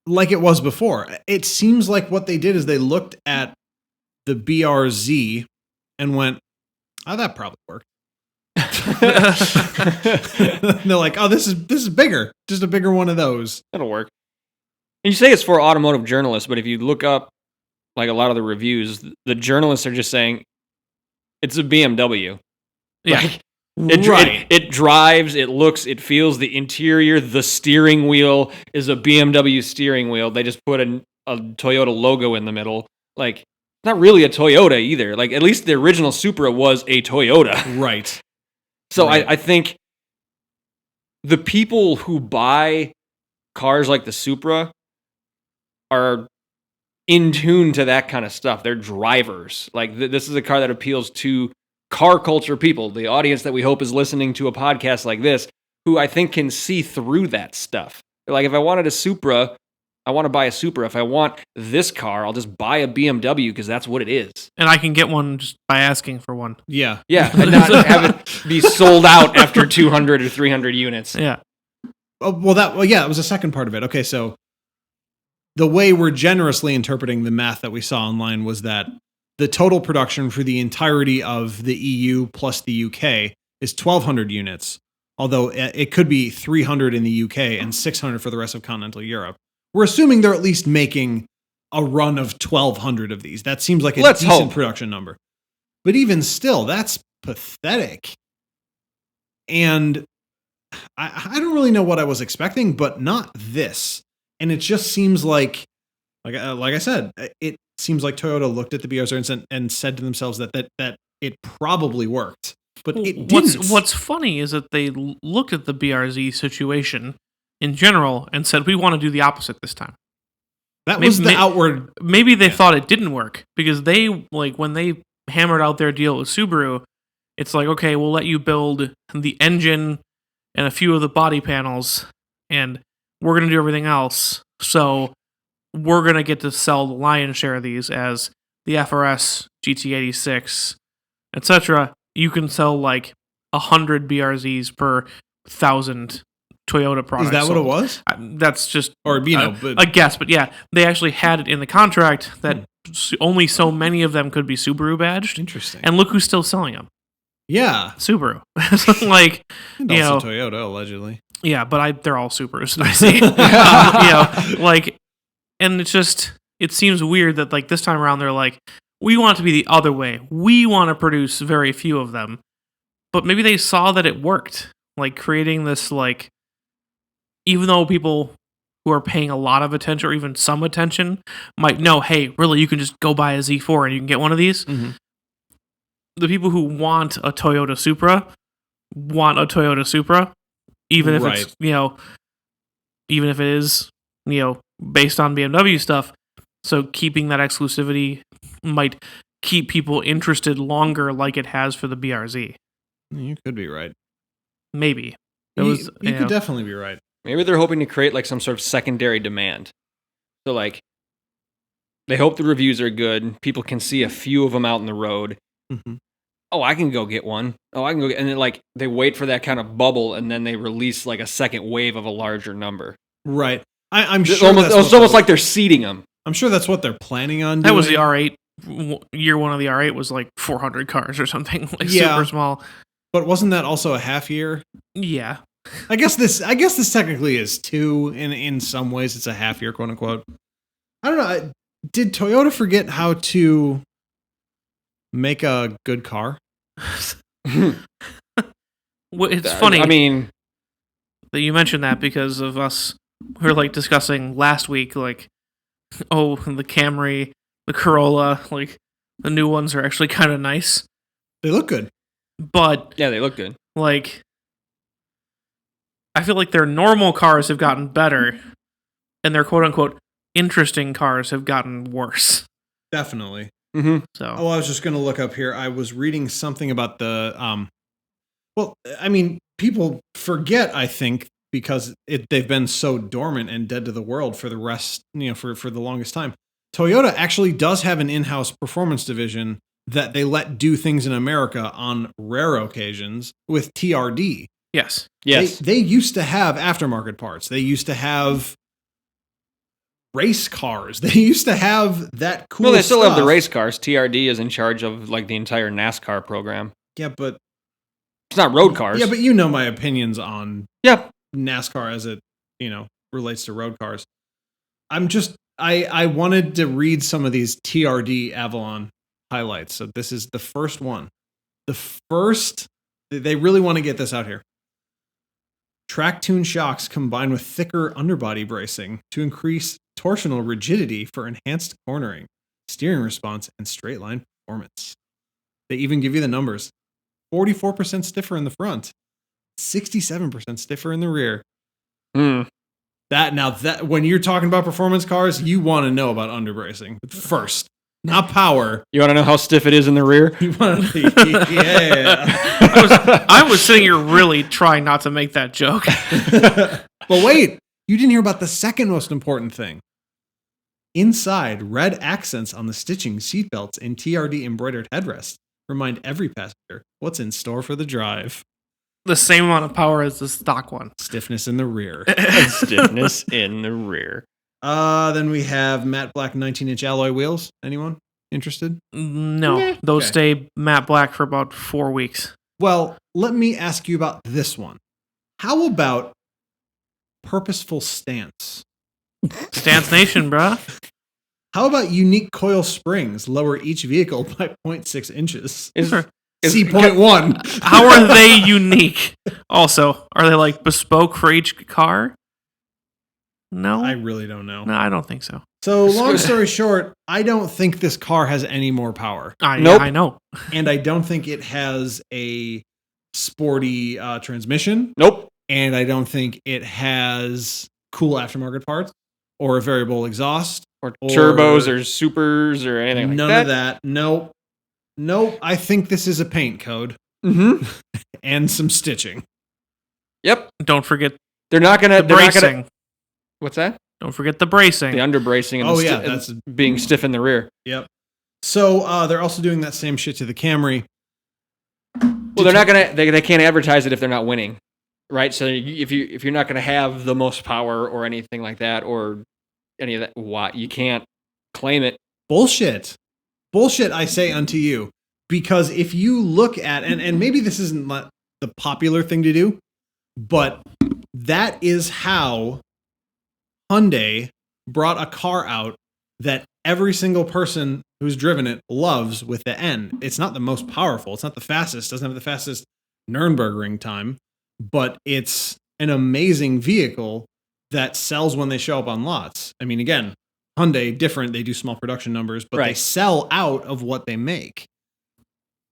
like it was before. It seems like what they did is they looked at the BRZ and went, "Oh, that probably worked." They're like, "Oh, this is bigger. Just a bigger one of those. That'll work." And you say it's for automotive journalists, but if you look up like a lot of the reviews, the journalists are just saying it's a BMW. Yeah. Like, it drives, it looks, it feels, the interior, the steering wheel is a BMW steering wheel. They just put a Toyota logo in the middle. Like, not really a Toyota either. Like, at least the original Supra was a Toyota. Right. So Right. I think the people who buy cars like the Supra are in tune to that kind of stuff. They're drivers. Like, this is a car that appeals to car culture people, the audience that we hope is listening to a podcast like this, who I think can see through that stuff. Like, if I wanted a Supra, I want to buy a Supra. If I want this car, I'll just buy a BMW because that's what it is. And I can get one just by asking for one. Yeah. Yeah, and not have it be sold out after 200 or 300 units. Yeah. That was the second part of it. Okay, so the way we're generously interpreting the math that we saw online was that the total production for the entirety of the EU plus the UK is 1,200 units, although it could be 300 in the UK and 600 for the rest of continental Europe. We're assuming they're at least making a run of 1,200 of these. That seems like a decent production number. But even still, that's pathetic. And I don't really know what I was expecting, but not this. And it just seems like I said, it seems like Toyota looked at the BRZ and said to themselves that it probably worked. But it didn't. What's funny is that they looked at the BRZ situation in general and said, we want to do the opposite this time. That was the outward. Maybe they thought it didn't work because they, like, when they hammered out their deal with Subaru, it's like, okay, we'll let you build the engine and a few of the body panels, and we're going to do everything else. So we're going to get to sell the lion's share of these as the FRS, GT86, etc. You can sell like 100 BRZs per 1,000 Toyota products. Is that what it was? That's just but a guess, but yeah, they actually had it in the contract that only so many of them could be Subaru badged. Interesting. And look who's still selling them. Yeah, Subaru. Like, and also Toyota allegedly. Yeah, but they're all Subarus. I see. Like, and it seems weird that like this time around they're like, we want it to be the other way. We want to produce very few of them, but maybe they saw that it worked. Like creating this like. Even though people who are paying a lot of attention or even some attention might know, hey, really, you can just go buy a Z4 and you can get one of these. Mm-hmm. The people who want a Toyota Supra want a Toyota Supra, even if it's, even if it is, based on BMW stuff. So keeping that exclusivity might keep people interested longer, like it has for the BRZ. You could be right. Maybe. You could definitely be right. Maybe they're hoping to create like some sort of secondary demand. So like, they hope the reviews are good. People can see a few of them out in the road. Mm-hmm. Oh, I can go get one. Oh, I can go get, and then like they wait for that kind of bubble, and then they release like a second wave of a larger number. Right. I'm sure it's almost like they're seeding them. I'm sure that's what they're planning on doing. That was the R8. Year one of the R8 was like 400 cars or something, like super small. But wasn't that also a half year? Yeah. I guess this technically is 2. In some ways, it's a half year, quote unquote. I don't know. Did Toyota forget how to make a good car? Well, it's funny. I mean, that you mentioned that because of us. We were like discussing last week, like, oh, the Camry, the Corolla, like the new ones are actually kind of nice. They look good, but yeah, they look good. Like, I feel like their normal cars have gotten better, and their quote unquote interesting cars have gotten worse. Definitely. Mm-hmm. So, I was just going to look up here. I was reading something about the. Well, I mean, people forget, I think, because they've been so dormant and dead to the world for the rest, for the longest time. Toyota actually does have an in-house performance division that they let do things in America on rare occasions with TRD. Yes. They used to have aftermarket parts. They used to have race cars. They used to have that cool stuff. Well, they still have the race cars. TRD is in charge of like the entire NASCAR program. Yeah, but it's not road cars. Yeah, but my opinions on NASCAR as it, relates to road cars. I wanted to read some of these TRD Avalon highlights. So this is the first one. They really want to get this out here. Track tune shocks combined with thicker underbody bracing to increase torsional rigidity for enhanced cornering, steering response, and straight line performance. They even give you the numbers. 44% stiffer in the front, 67% stiffer in the rear. That when you're talking about performance cars, you want to know about underbracing first, not power. You want to know how stiff it is in the rear? I was sitting here really trying not to make that joke. But wait, you didn't hear about the second most important thing. Inside, red accents on the stitching, seatbelts, and TRD embroidered headrest remind every passenger what's in store for the drive. The same amount of power as the stock one. Stiffness in the rear. Stiffness in the rear. Then we have matte black 19-inch alloy wheels. Anyone interested? No. Those stay matte black for about 4 weeks. Well, let me ask you about this one. How about Purposeful Stance? Stance Nation, bruh. How about unique coil springs lower each vehicle by 0.6 inches? C.1. How are they unique? Also, are they like bespoke for each car? No? I really don't know. No, I don't think so. So, long story short, I don't think this car has any more power. Nope. I know. And I don't think it has a sporty transmission. Nope. And I don't think it has cool aftermarket parts or a variable exhaust. Or turbos or supers or anything like that. None of that. Nope. I think this is a paint code. Mm-hmm. And some stitching. Yep. Don't forget the bracing. What's that? Don't forget the bracing. The underbracing and that's being stiff in the rear. Yep. So they're also doing that same shit to the Camry. Well, they're not gonna. They can't advertise it if they're not winning, right? So if you're not gonna have the most power or anything like that or any of that, you can't claim it. Bullshit, I say unto you. Because if you look at and maybe this isn't the popular thing to do, but that is how Hyundai brought a car out that every single person who's driven it loves with the N. It's not the most powerful. It's not the fastest. Doesn't have the fastest Nürburgring time, but it's an amazing vehicle that sells when they show up on lots. I mean, again, Hyundai, different. They do small production numbers, but they sell out of what they make.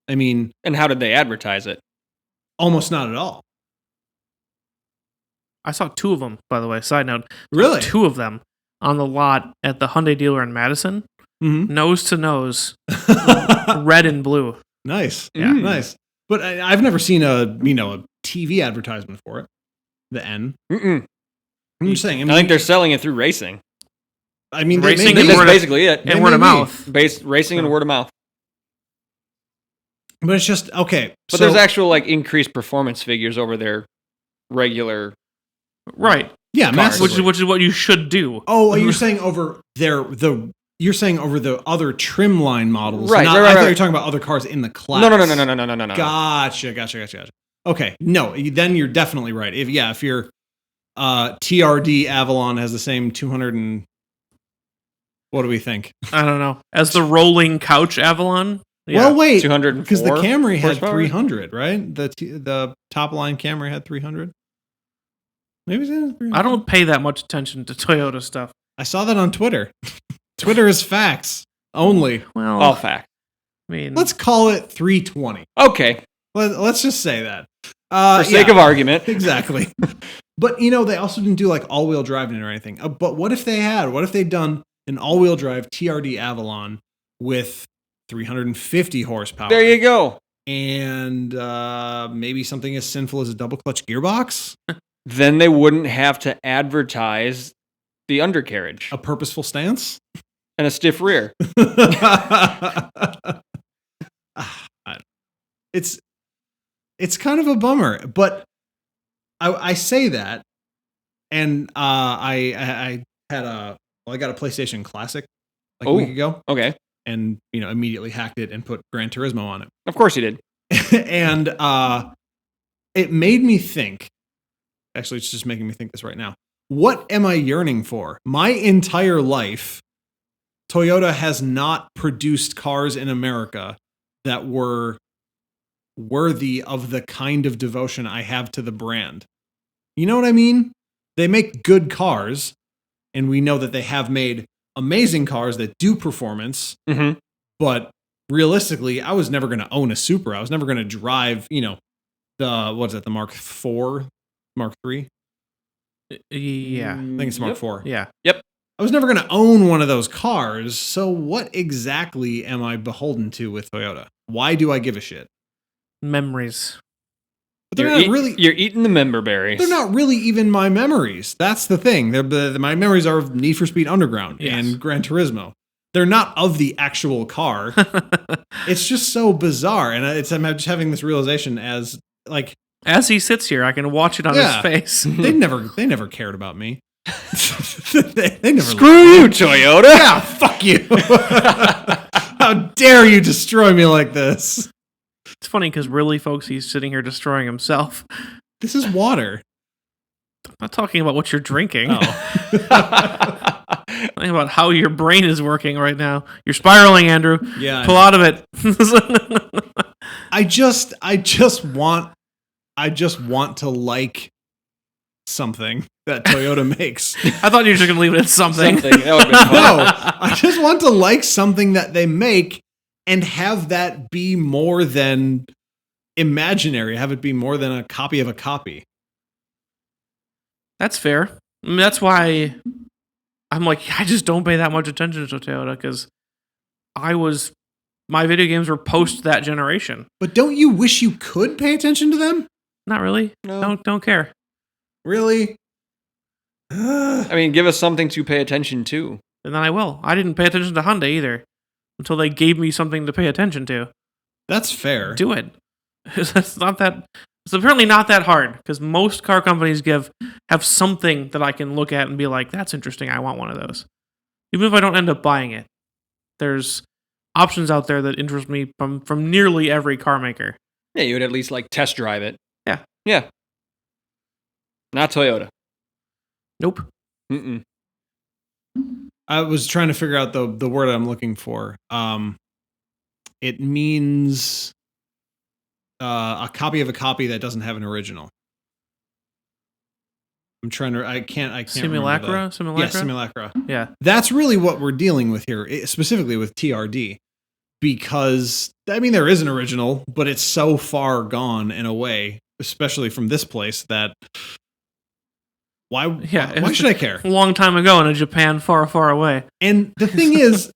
I mean... And how did they advertise it? Almost not at all. I saw 2 of them, by the way. Side note. Really? 2 of them on the lot at the Hyundai dealer in Madison. Mm-hmm. Nose to nose. Red and blue. Nice. Yeah. Nice. But I've never seen a TV advertisement for it. The N. Mm-mm. I'm just saying. I think they're selling it through racing. I mean, Racing they and may That's word of- basically it. And word of mouth. Racing and word of mouth. But it's just okay. But there's actual like increased performance figures over their regular. Right. yeah, cars. massively. Which is what you should do. Oh, you're saying over you're saying over the other trim line models, Right, not- right, I thought right. you were talking about other cars in the class. No. Gotcha. Okay, no, then you're definitely right. If your TRD Avalon has the same 200 and what do we think? I don't know. As the rolling couch Avalon. Yeah. Well, wait, 204 because the Camry had horsepower? 300, right? The top line Camry had 300. Maybe it had 300. I don't pay that much attention to Toyota stuff. I saw that on Twitter. Twitter is facts only. Well, All fact. I mean, Let's call it 320. Okay. Let's just say that. For sake of argument. Exactly. But, they also didn't do like all-wheel driving or anything. But what if they had? What if they'd done an all-wheel drive TRD Avalon with 350 horsepower? There you go. And maybe something as sinful as a double-clutch gearbox? Then they wouldn't have to advertise the undercarriage A purposeful stance? and a stiff rear. It's kind of a bummer, but I say that, and I got a PlayStation Classic like a week ago, Okay. and immediately hacked it and put Gran Turismo on it, Of course you did. and it made me think. Actually, it's just making me think this right now. What am I yearning for? My entire life, Toyota has not produced cars in America that were worthy of the kind of devotion I have to the brand. You know what I mean? They make good cars, and we know that they have made amazing cars that do performance, Mm-hmm. but realistically, I was never going to own a Supra. I was never going to drive, the Mark IV, Mark III? yeah. I think it's Mark IV. Yeah. I was never going to own one of those cars, so what exactly am I beholden to with Toyota? Why do I give a shit? Memories. But they're not really. You're eating the member berries. They're not really even my memories. That's the thing. My memories are of Need for Speed Underground Yes. and Gran Turismo. They're not of the actual car. It's just so bizarre, and I'm just having this realization as like As he sits here, I can watch it on Yeah. his face. they never cared about me. they never. Screw you, Toyota. Yeah, fuck you. How dare you destroy me like this? It's funny because really, folks, he's sitting here destroying himself. This is water. I'm not talking about what you're drinking. Oh. Talking about how your brain is working right now. You're spiraling, Andrew. Yeah. Pull out of it. I just want to like something that Toyota makes. I thought you were just going to leave it at something. That would've been fun. No, I just want to like something that they make and have that be more than imaginary. Have it be more than a copy of a copy. That's fair. I mean, that's why I'm like, I just don't pay that much attention to Toyota because my video games were post that generation. But don't you wish you could pay attention to them? Not really. No. Don't care. Really? I mean, give us something to pay attention to. And then I will. I didn't pay attention to Hyundai either until they gave me something to pay attention to. That's fair. Do it. It's not that. It's apparently not that hard because most car companies have something that I can look at and be like, "That's interesting. I want one of those." Even if I don't end up buying it, there's options out there that interest me from nearly every car maker. Yeah, you would at least like test drive it. Yeah. Yeah. Not Toyota. Nope. Mm-mm. I was trying to figure out the word I'm looking for. It means a copy of a copy that doesn't have an original. I'm trying to. I can't. Simulacra. Simulacra. Yeah, simulacra. Yeah. That's really what we're dealing with here, specifically with TRD, because I mean there is an original, but it's so far gone in a way, especially from this place that Why Yeah, why should I care? A long time ago in a Japan far, far away. And the thing is,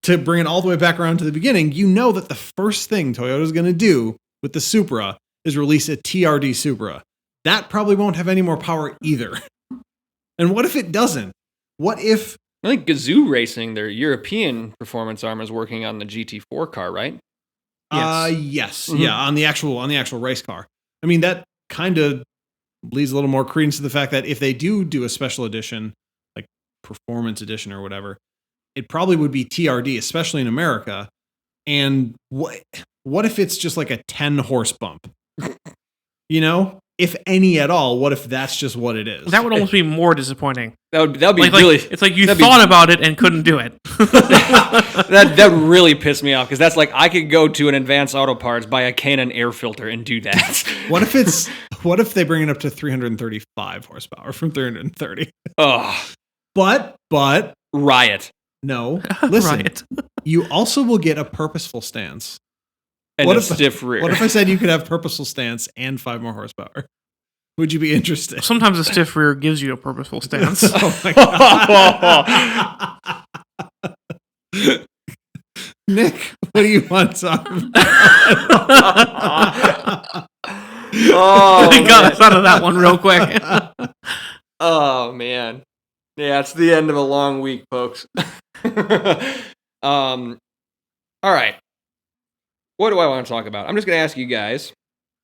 to bring it all the way back around to the beginning, you know that the first thing Toyota's going to do with the Supra is release a TRD Supra. That probably won't have any more power either. And what if it doesn't? What if... I think Gazoo Racing, their European performance arm, is working on the GT4 car, right? Yes. Yeah, on the actual race car. I mean, that kind of leads a little more credence to the fact that if they do a special edition, like performance edition or whatever, it probably would be TRD, especially in America. And what if it's just like a 10 horse bump? You know, if any at all, what if that's just what it is? That would almost be more disappointing. That would be Like, really. it's like you thought about it and couldn't do it. that really pissed me off because that's like I could go to an Advanced Auto Parts, buy a Canon air filter, and do that. What if they bring it up to 335 horsepower from 330? Oh, But riot no. Listen, Right. you also will get a purposeful stance. and What a if- stiff rear. What if I said you could have purposeful stance and 5 more horsepower? Would you be interested? Sometimes a stiff rear gives you a purposeful stance. Oh my God. Nick, what do you want to talk about? Oh, They got man. us out of that one real quick. Oh man, yeah, it's the end of a long week, folks. All right, what do I want to talk about? I'm just gonna ask you guys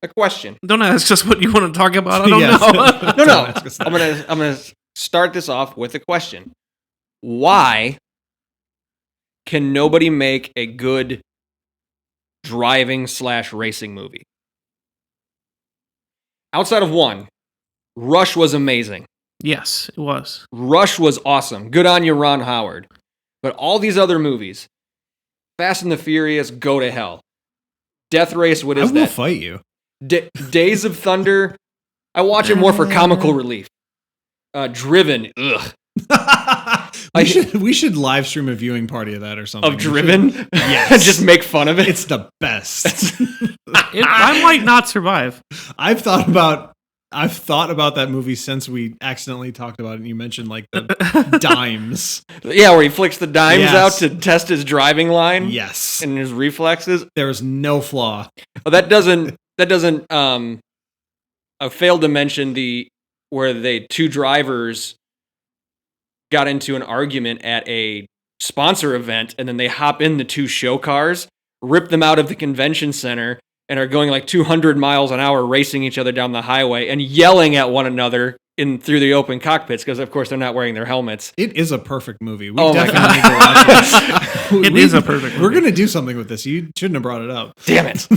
a question. Don't ask us what you want to talk about. I don't Yes. know. No, Don't no, ask us that. I'm gonna start this off with a question. Why can nobody make a good driving/racing movie? Outside of one, Rush was amazing. Yes, it was. Rush was awesome. Good on you, Ron Howard. But all these other movies, Fast and the Furious, go to hell. Death Race, what I is will that? fight you. Days of Thunder, I watch it more for comical relief. Driven, ugh. we should live stream a viewing party of that or something. Of Driven? Yes. And just make fun of it? It's the best. I might not survive. I've thought about that movie since we accidentally talked about it and you mentioned like the dimes. Yeah, where he flicks the dimes Yes. out to test his driving line Yes. and his reflexes. There's no flaw. Well, that doesn't I failed to mention where two drivers got into an argument at a sponsor event and then they hop in the two show cars, rip them out of the convention center, and are going like 200 miles an hour racing each other down the highway and yelling at one another through the open cockpits because of course they're not wearing their helmets. It is a perfect movie. We Oh my definitely need to watch it. It is a perfect We're movie. going to do something with this. You shouldn't have brought it up. Damn it.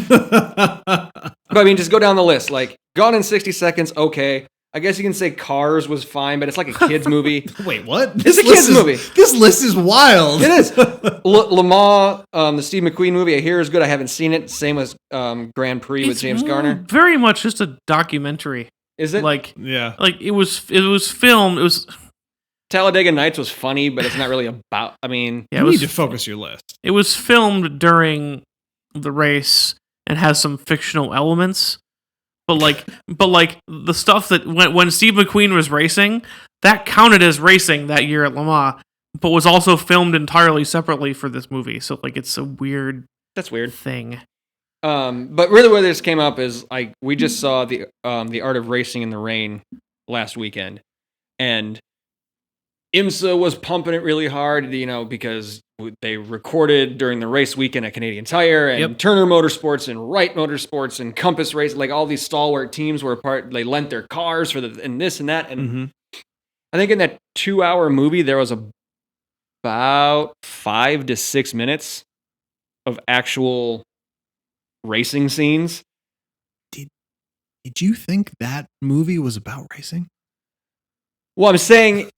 But I mean, just go down the list. Like Gone in 60 Seconds, okay. I guess you can say Cars was fine, but it's like a kid's movie. Wait, what? It's a kid's movie. This list is wild. It is. Le Mans, the Steve McQueen movie, I hear is good. I haven't seen it. Same as Grand Prix with It's James Garner. very much just a documentary. Is it? Like Yeah. it was filmed. It was Talladega Nights was funny, but it's not really about. I mean, yeah. It You need was to focus your list. it was filmed during the race and has some fictional elements. But like the stuff that when Steve McQueen was racing, that counted as racing that year at Le Mans, but was also filmed entirely separately for this movie. So like it's a weird that's weird. thing. But really, where this came up is like we just saw the Art of Racing in the Rain last weekend, and IMSA was pumping it really hard, you know, because they recorded during the race weekend at Canadian Tire and Yep. Turner Motorsports and Wright Motorsports and Compass Race, like all these stalwart teams were part. They lent their cars for and this and that, and Mm-hmm. I think in that 2-hour movie there was about 5 to 6 minutes of actual racing scenes. Did you think that movie was about racing? Well, I'm saying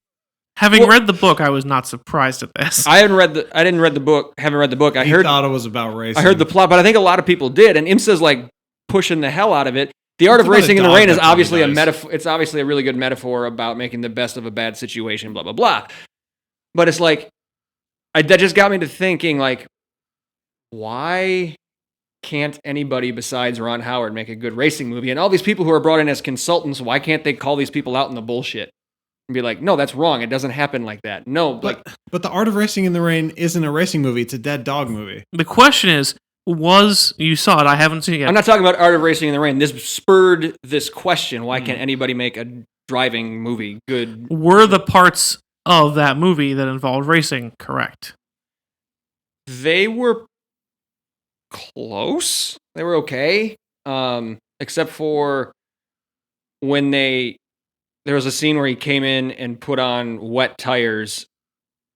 Having read the book, I was not surprised at this. I didn't read the book. Haven't read the book. I thought it was about racing. heard the plot, but I think a lot of people did. And IMSA's like pushing the hell out of it. The Art It's of about a Racing in the dog Rain is that probably obviously a dies. metaphor. It's obviously a really good metaphor about making the best of a bad situation. Blah blah blah. But it's like that just got me to thinking like, why can't anybody besides Ron Howard make a good racing movie? And all these people who are brought in as consultants, why can't they call these people out in the bullshit? and be like, no, that's wrong. It doesn't happen like that. No, But The Art of Racing in the Rain isn't a racing movie. It's a dead dog movie. The question is, you saw it? I haven't seen it yet. I'm not talking about Art of Racing in the Rain. This spurred this question. Why can't anybody make a driving movie good? Were the parts of that movie that involved racing correct? They were close. They were okay. Except for when there was a scene where he came in and put on wet tires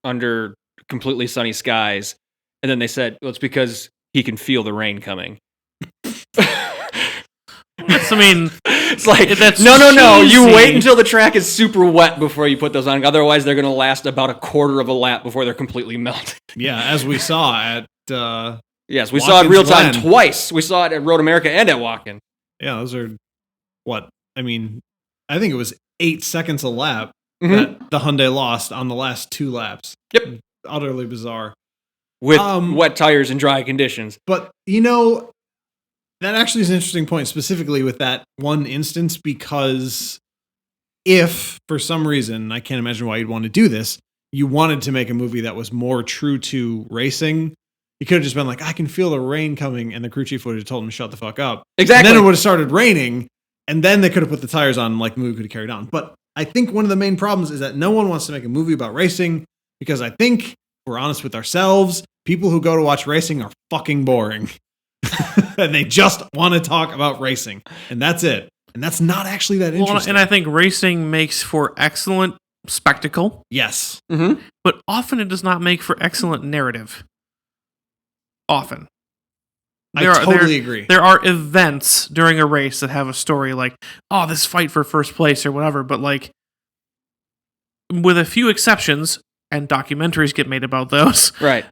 under completely sunny skies. And then they said, well, it's because he can feel the rain coming. It's like that's no. You cheesy. wait until the track is super wet before you put those on. Otherwise, they're going to last about a quarter of a lap before they're completely melted. Yeah, as we saw at yes, we saw it Watkins real time Glen. twice. We saw it at Road America and at Watkins. Yeah, those are what? I mean, I think it was 8 seconds a lap Mhm. that the Hyundai lost on the last 2 laps. Yep. Utterly bizarre. With wet tires and dry conditions. But, that actually is an interesting point, specifically with that one instance, because if, for some reason, I can't imagine why you'd want to do this, you wanted to make a movie that was more true to racing, you could have just been like, I can feel the rain coming, and the crew chief would have told him to shut the fuck up. Exactly. And then it would have started raining, and then they could have put the tires on, and like the movie could have carried on. But I think one of the main problems is that no one wants to make a movie about racing, because I think, if we're honest with ourselves, people who go to watch racing are fucking boring. And they just want to talk about racing. And that's it. And that's not actually that interesting. And I think racing makes for excellent spectacle. Yes. Mm-hmm. But often it does not make for excellent narrative. Often. I totally agree. There are events during a race that have a story like, oh, this fight for first place or whatever. But like, with a few exceptions, and documentaries get made about those, Right.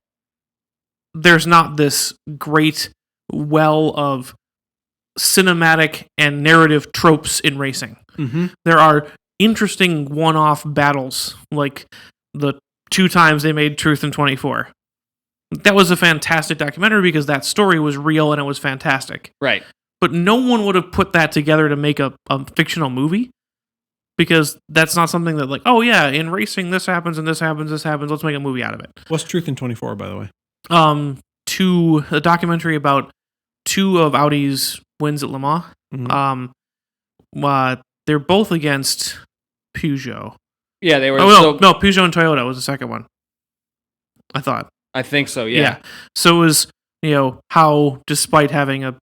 There's not this great well of cinematic and narrative tropes in racing. Mm-hmm. There are interesting one-off battles, like the 2 times they made Truth in 24. That was a fantastic documentary because that story was real and it was fantastic. Right. But no one would have put that together to make a fictional movie, because that's not something that like, oh yeah, in racing this happens and this happens, let's make a movie out of it. What's Truth in 24, by the way? A documentary about 2 of Audi's wins at Le Mans. Mm-hmm. They're both against Peugeot. Yeah, they were. No, Peugeot and Toyota was the second one. I thought. I think so. Yeah. So it was, how despite having a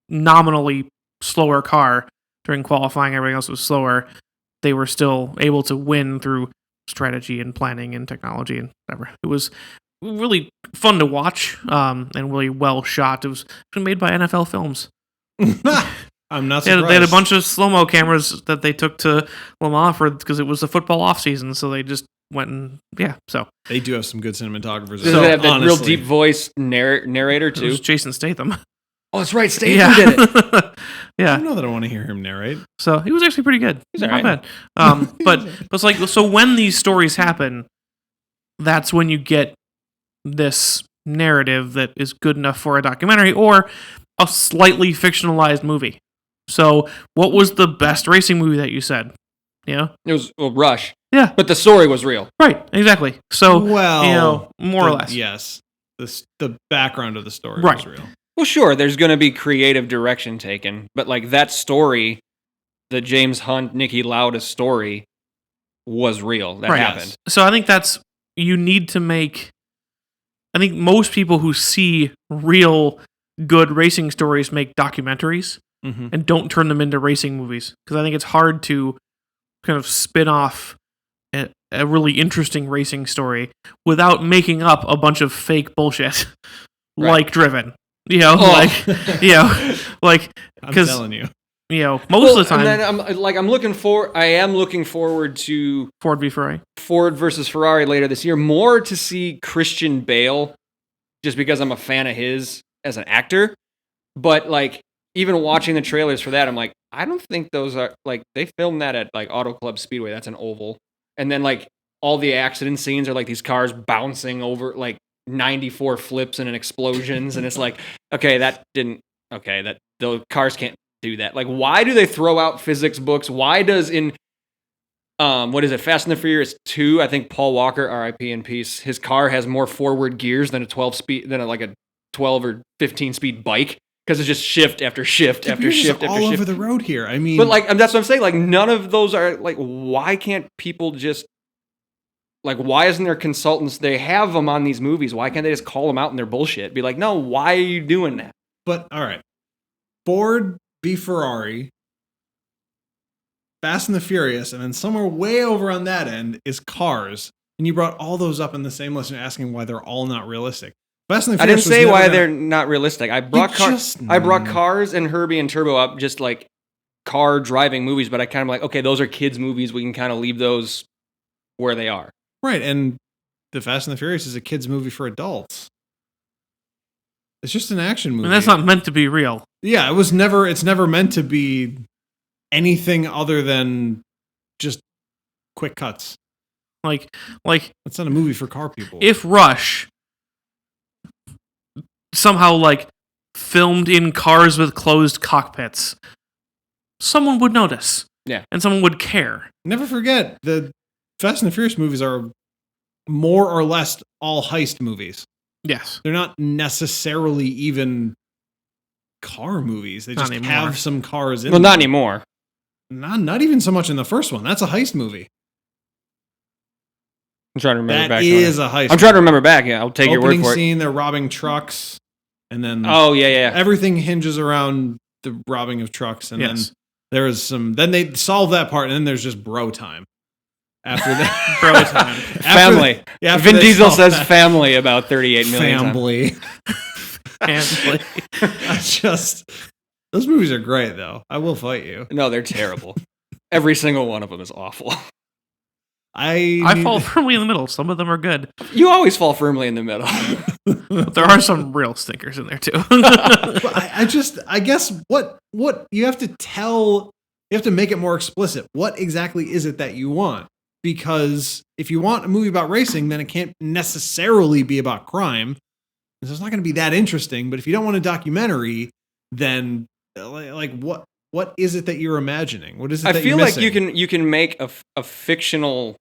nominally slower car during qualifying, everything else was slower, they were still able to win through strategy and planning and technology and whatever. It was really fun to watch, and really well shot. It was made by NFL Films. I'm not surprised. They had a bunch of slow-mo cameras that they took to Le Mans because it was the football off-season, so they just went and, so. They do have some good cinematographers. Does it have that real deep voice narrator, too? It was Jason Statham. Oh, that's right. Statham did it. I don't know that I want to hear him narrate. So he was actually pretty good. He's not all right. bad. But it's like, so when these stories happen, that's when you get this narrative that is good enough for a documentary or a slightly fictionalized movie. So what was the best racing movie that you said? It was Rush. Yeah. But the story was real. Right, exactly. So, well, more or less. Yes. The background of the story Right. was real. Well, sure, there's going to be creative direction taken, but like that story, the James Hunt, Niki Lauda story, was real. That happened. So I think you need to make. I think most people who see real good racing stories make documentaries and don't turn them into racing movies, because I think it's hard to kind of spin off a really interesting racing story without making up a bunch of fake bullshit like Driven. I'm telling you. Most of the time. And then I am looking forward to Ford versus Ferrari later this year, more to see Christian Bale, just because I'm a fan of his as an actor. But like, even watching the trailers for that, I'm like, I don't think those are like, they filmed that at like Auto Club Speedway. That's an oval. And then like all the accident scenes are like these cars bouncing over like 94 flips and explosions. And it's like, the cars can't do that. Like, why do they throw out physics books? Why does in What is it? Fast and the Furious 2. I think Paul Walker, R.I.P. in peace. His car has more forward gears than a 12 or 15 speed bike because it's just shift after shift after You're just shift after all shift. over the road here. I mean, But like, that's what I'm saying. Like, none of those are like. Why can't people just like? Why isn't there consultants? They have them on these movies. Why can't they just call them out in their bullshit? Be like, no, why are you doing that? but all right, Ford v Ferrari, Fast and the Furious, and then somewhere way over on that end is Cars. And you brought all those up in the same list and asking why they're all not realistic. Fast and the I Furious didn't say why they're not realistic. I brought Cars and Herbie and Turbo up just like car driving movies, but I kind of like, okay, those are kids movies. We can kind of leave those where they are. Right, and the Fast and the Furious is a kids movie for adults. It's just an action movie. And that's not meant to be real. Yeah, it's never meant to be anything other than just quick cuts. Like It's not a movie for car people. if Rush somehow like filmed in cars with closed cockpits, someone would notice. Yeah. And someone would care. Never forget, the Fast and the Furious movies are more or less all heist movies. Yes. They're not necessarily even car movies. They Not just anymore. have some cars in Well, them. not anymore. Not even so much in the first one. That's a heist movie. I'm trying to remember That back. is a heist. I'm trying to remember back. Yeah, I'll take your word Opening for it. scene, they're robbing trucks, and then Oh yeah. everything hinges around the robbing of trucks, and Yes. then there is some. Then they solve that part, and then there's just bro time. After that, Bro time. Family. after Vin they Diesel solve says that- family about 38 million times. family. And I just those movies are great, though. I will fight you. No, they're terrible. Every single one of them is awful. I fall firmly in the middle. Some of them are good. You always fall firmly in the middle. But there are some real stinkers in there too. But I guess what you have to tell, you have to make it more explicit. What exactly is it that you want? Because if you want a movie about racing, then it can't necessarily be about crime. So it's not going to be that interesting. But if you don't want a documentary, then like what is it that you're imagining? What is it? I that feel you're like missing? you can make a fictional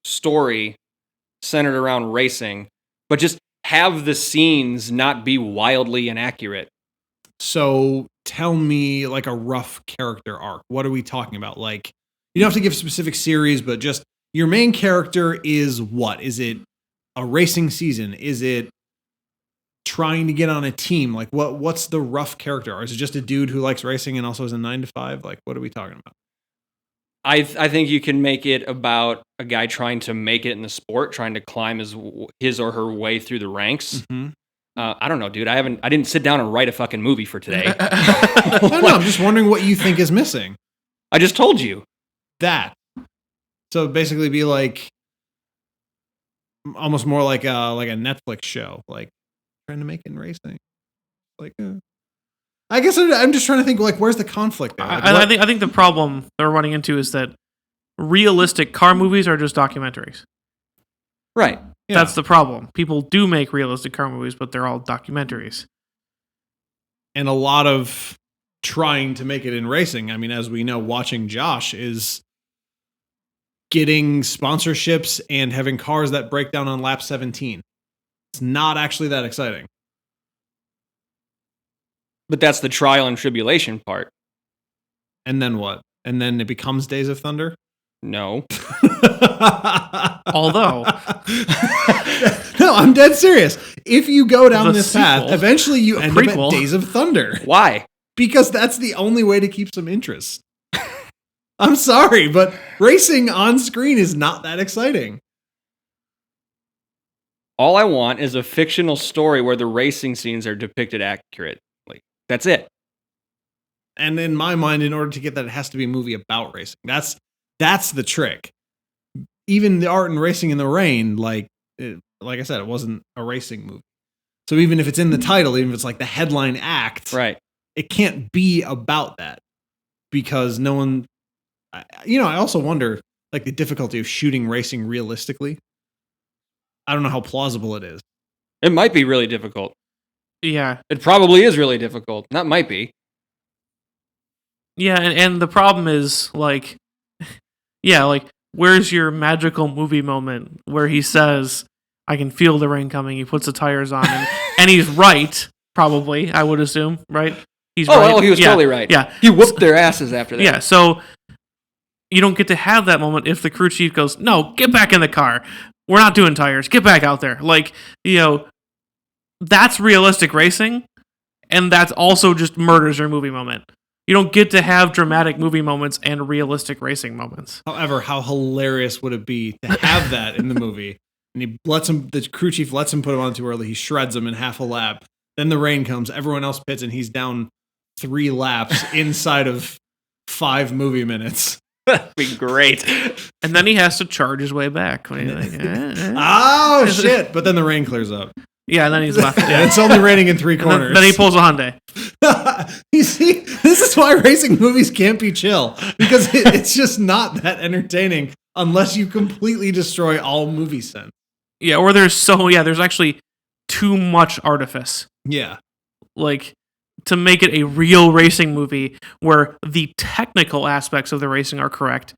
story centered around racing, but just have the scenes not be wildly inaccurate. So tell me like a rough character arc. What are we talking about? Like, you don't have to give specific series, but just your main character is what? Is it a racing season? Is it trying to get on a team? Like what's the rough character? Or is it just a dude who likes racing and also has a 9 to 5? Like, what are we talking about? I think you can make it about a guy trying to make it in the sport, trying to climb his or her way through the ranks. Mm-hmm. I don't know, dude. I didn't sit down and write a fucking movie for today. No, I'm just wondering what you think is missing. I just told you. That. So basically be like almost more like a Netflix show, like trying to make it in racing. Like I guess I'm just trying to think like where's the conflict there? Like, I think the problem they're running into is that realistic car movies are just documentaries. Right. yeah. That's the problem. People do make realistic car movies, but they're all documentaries. And a lot of trying to make it in racing. I mean, as we know, watching Josh is getting sponsorships and having cars that break down on lap 17. It's not actually that exciting. But that's the trial and tribulation part. And then what? And then it becomes Days of Thunder? No. Although, No, I'm dead serious. If you go down The this path, sequel, eventually you end up at prequel. Days of Thunder. Why? Because that's the only way to keep some interest. I'm sorry, but racing on screen is not that exciting. All I want is a fictional story where the racing scenes are depicted accurate. Like, that's it. And in my mind, in order to get that, it has to be a movie about racing. That's the trick. Even the Art and Racing in the Rain, like I said, it wasn't a racing movie. So even if it's in the title, even if it's like the headline act, Right. it can't be about that because no one. I also wonder like the difficulty of shooting racing realistically. I don't know how plausible it is. It might be really difficult. yeah. It probably is really difficult. That might be. Yeah, and the problem is, like, Yeah, like, where's your magical movie moment where he says, I can feel the rain coming, he puts the tires on, and he's right, probably, I would assume, right? He's right. Oh, he was totally right. Yeah. He whooped their asses after that. Yeah, so you don't get to have that moment if the crew chief goes, no, get back in the car. We're not doing tires. Get back out there. Like, that's realistic racing, and that's also just murders your movie moment. You don't get to have dramatic movie moments and realistic racing moments. However, how hilarious would it be to have that in the movie? And the crew chief lets him put him on too early. He shreds him in half a lap. Then the rain comes. Everyone else pits, and he's down 3 laps inside of 5 movie minutes. That'd be great. And then he has to charge his way back. Oh, shit. But then the rain clears up. Yeah, and then he's left. Yeah, it's only raining in 3 corners. Then he pulls a Hyundai. You see, this is why racing movies can't be chill. Because it's just not that entertaining unless you completely destroy all movie sense. Yeah, or there's actually too much artifice. Yeah. Like, to make it a real racing movie where the technical aspects of the racing are correct,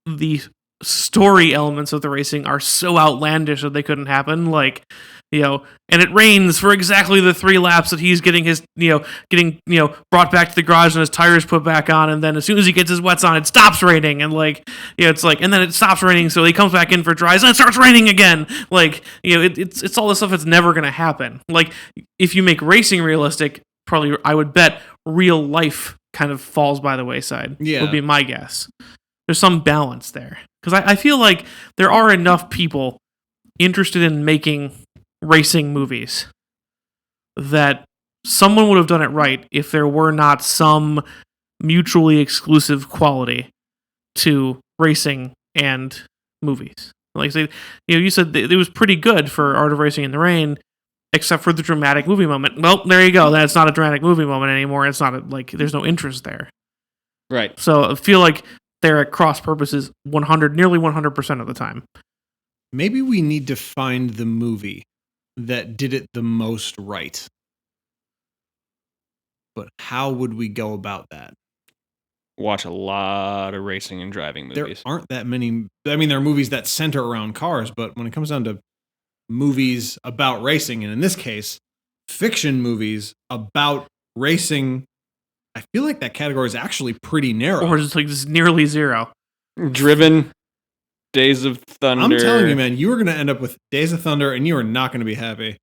the story elements of the racing are so outlandish that they couldn't happen. Like, and it rains for exactly the 3 laps that he's getting his, brought back to the garage and his tires put back on. And then as soon as he gets his wets on, it stops raining. And and then it stops raining. So he comes back in for dries and it starts raining again. Like, it's all the stuff that's never going to happen. Like, if you make racing realistic, probably I would bet real life kind of falls by the wayside. Yeah. Would be my guess. There's some balance there. Because I feel like there are enough people interested in making racing movies that someone would have done it right if there were not some mutually exclusive quality to racing and movies. Like, you said it was pretty good for Art of Racing in the Rain, except for the dramatic movie moment. Well, there you go. That's not a dramatic movie moment anymore. It's not there's no interest there. Right. So I feel like they're at cross purposes nearly 100% of the time. Maybe we need to find the movie that did it the most right. But how would we go about that? Watch a lot of racing and driving movies. There aren't that many. I mean, there are movies that center around cars, but when it comes down to movies about racing, and in this case, fiction movies about racing, I feel like that category is actually pretty narrow. Or just nearly zero. Driven, Days of Thunder. I'm telling you, man, you are going to end up with Days of Thunder, and you are not going to be happy.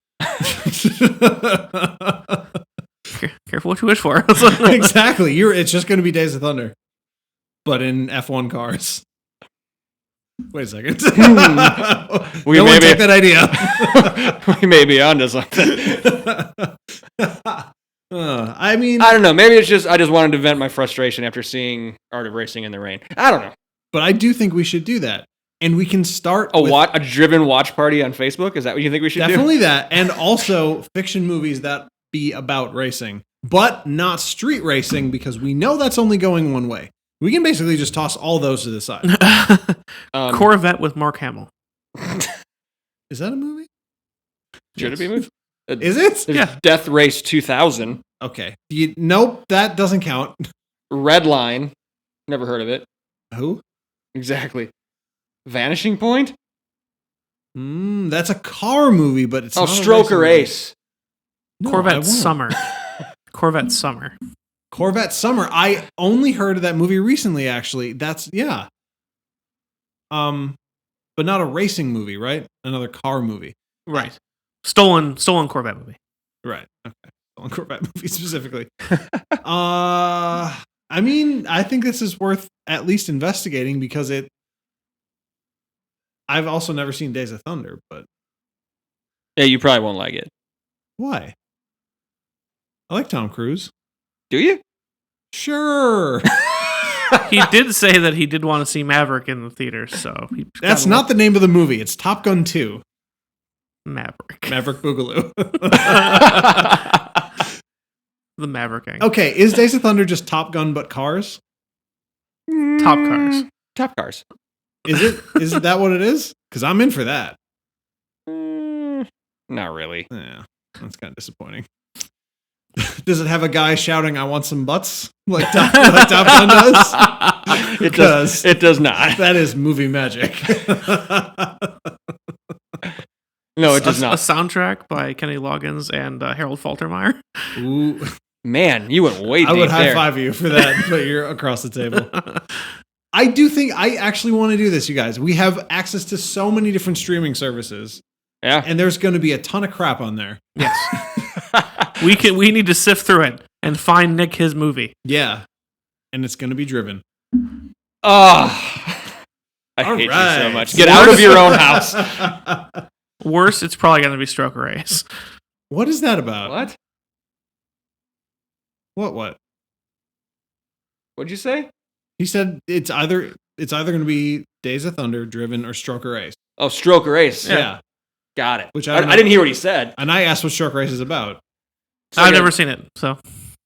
Careful what you wish for. Exactly. It's just going to be Days of Thunder, but in F1 cars. Wait a second. We no may one be, take that idea. We may be onto something. I mean, I don't know. Maybe it's just I just wanted to vent my frustration after seeing Art of Racing in the Rain. I don't know. But I do think we should do that. And we can start a driven watch party on Facebook. Is that what you think we should do? Definitely that. And also fiction movies that be about racing, but not street racing, because we know that's only going one way. We can basically just toss all those to the side. Corvette with Mark Hamill. Is that a movie? Should it be a movie? Is it? There's Death Race 2000. Okay. Nope, that doesn't count. Red Line. Never heard of it. Who? Exactly. Vanishing Point? That's a car movie, but it's not Stroker Ace. No, Corvette Summer. Corvette Summer. Corvette Summer. I only heard of that movie recently, actually. But not a racing movie, right? Another car movie. Right. Stolen Corvette movie. Right. Okay. Stolen Corvette movie specifically. I mean, I think this is worth at least investigating because I've also never seen Days of Thunder, but yeah, you probably won't like it. Why? I like Tom Cruise. Do you? Sure. He did say that he did want to see Maverick in the theaters, so that's not the name of the movie. It's Top Gun 2. Maverick Boogaloo. The Maverick gang. Okay, is Days of Thunder just Top Gun but cars? Top Cars. Top Cars. Is it? Is that what it is? Because I'm in for that. Not really. Yeah, that's kind of disappointing. Does it have a guy shouting, "I want some butts," like Top Gun does? It does not. That is movie magic. No, it does A not. soundtrack by Kenny Loggins and Harold Faltermeyer. Ooh. Man, you went way deep I would there. high five you for that, but you're across the table. I do think I actually want to do this, you guys. We have access to so many different streaming services. Yeah. And there's going to be a ton of crap on there. Yes. We need to sift through it and find Nick his movie. Yeah. And it's going to be Driven. Oh, I hate you so right. much. Get out of your own house. Worse, it's probably going to be Stroker Race. What is that about? What? What'd you say? He said it's either going to be Days of Thunder, Driven, or Stroker Race. Oh, Stroker Race. Yeah. Got it. Which I didn't hear what he said. And I asked what Stroker Race is about. I've never seen it, so.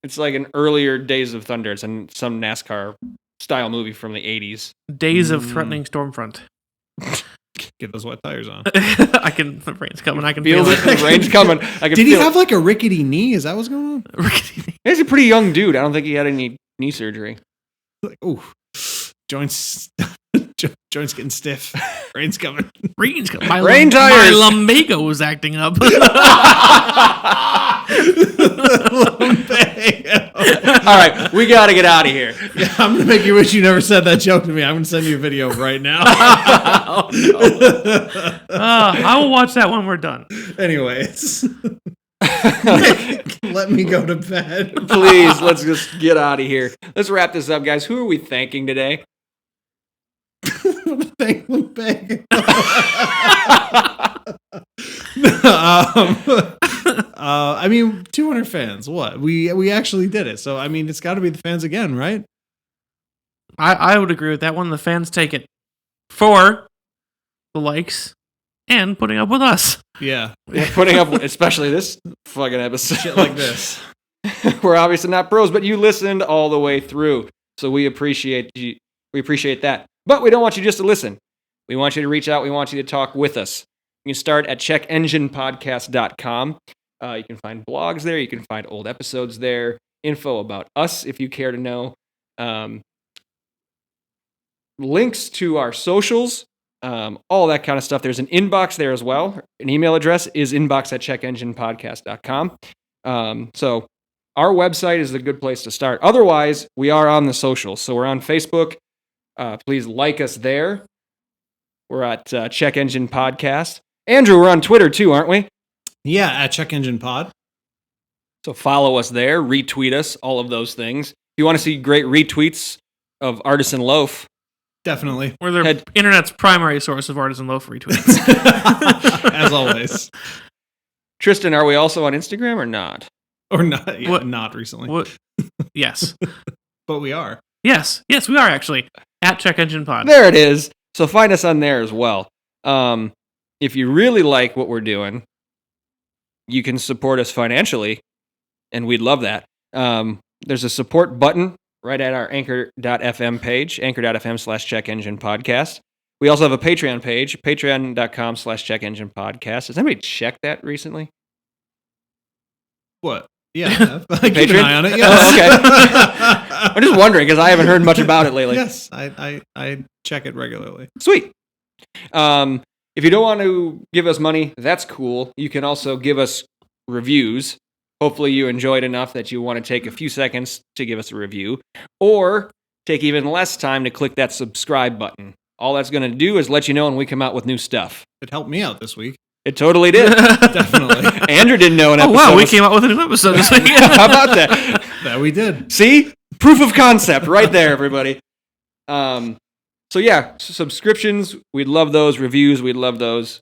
It's like an earlier Days of Thunder. It's some NASCAR style movie from the 80s. Days of Threatening Stormfront. Get those wet tires on. The rain's coming. I can feel it. The rain's coming. Did he have like a rickety knee? Is that what's going on? Rickety knee. He's a pretty young dude. I don't think he had any knee surgery. Like, ooh, joints getting stiff. Rain's coming. Rain's coming. My Rain tires. My lumbago was acting up. All right, we got to get out of here. Yeah, I'm going to make you wish you never said that joke to me. I'm going to send you a video right now. Oh, no. I will watch that when we're done. Anyways. Let me go to bed. Please, let's just get out of here. Let's wrap this up, guys. Who are we thanking today? Thank Lumbago. I mean, 200 fans. What? We actually did it. So I mean, it's got to be the fans again, right? I would agree with that one. The fans take it for the likes and putting up with us. Yeah. Putting up, especially this fucking episode. Shit like this. We're obviously not pros, but you listened all the way through. So we appreciate you. We appreciate that. But we don't want you just to listen. We want you to reach out. We want you to talk with us. You can start at checkenginepodcast.com. You can find blogs there. You can find old episodes there. Info about us if you care to know. Links to our socials. All that kind of stuff. There's an inbox there as well. An email address is inbox@checkenginepodcast.com. So our website is a good place to start. Otherwise, we are on the socials. So we're on Facebook. Please like us there. We're at Check Engine Podcast. Andrew, we're on Twitter too, aren't we? Yeah, at Check Engine Pod. So follow us there, retweet us, all of those things. If you want to see great retweets of Artisan Loaf, definitely. We're the internet's primary source of Artisan Loaf retweets. As always. Tristan, are we also on Instagram or not? Or not? Yeah, What? not recently. What? Yes. But we are. Yes, we are actually at Check Engine Pod. There it is. So find us on there as well. If you really like what we're doing, you can support us financially, and we'd love that. There's a support button right at our anchor.fm page, anchor.fm/checkenginepodcast. We also have a Patreon page, patreon.com/checkenginepodcast. Has anybody checked that recently? What? Yeah. I keep an eye on it. Yes. Oh, okay. I'm just wondering because I haven't heard much about it lately. Yes, I check it regularly. Sweet. If you don't want to give us money, that's cool. You can also give us reviews. Hopefully you enjoyed enough that you want to take a few seconds to give us a review, or take even less time to click that subscribe button. All that's going to do is let you know when we come out with new stuff. It helped me out this week. It totally did. Definitely. Andrew didn't know an episode. Oh, wow, we came out with a new episode this week. How about that? That we did. See? Proof of concept right there, everybody. So yeah, subscriptions, we'd love those. Reviews, we'd love those.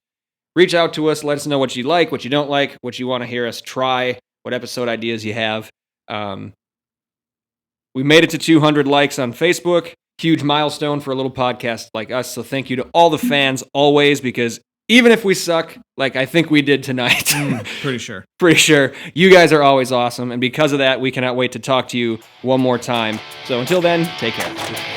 Reach out to us. Let us know what you like, what you don't like, what you want to hear us try, what episode ideas you have. We made it to 200 likes on Facebook. Huge milestone for a little podcast like us. So thank you to all the fans always, because even if we suck, like I think we did tonight, Pretty sure. You guys are always awesome. And because of that, we cannot wait to talk to you one more time. So until then, take care.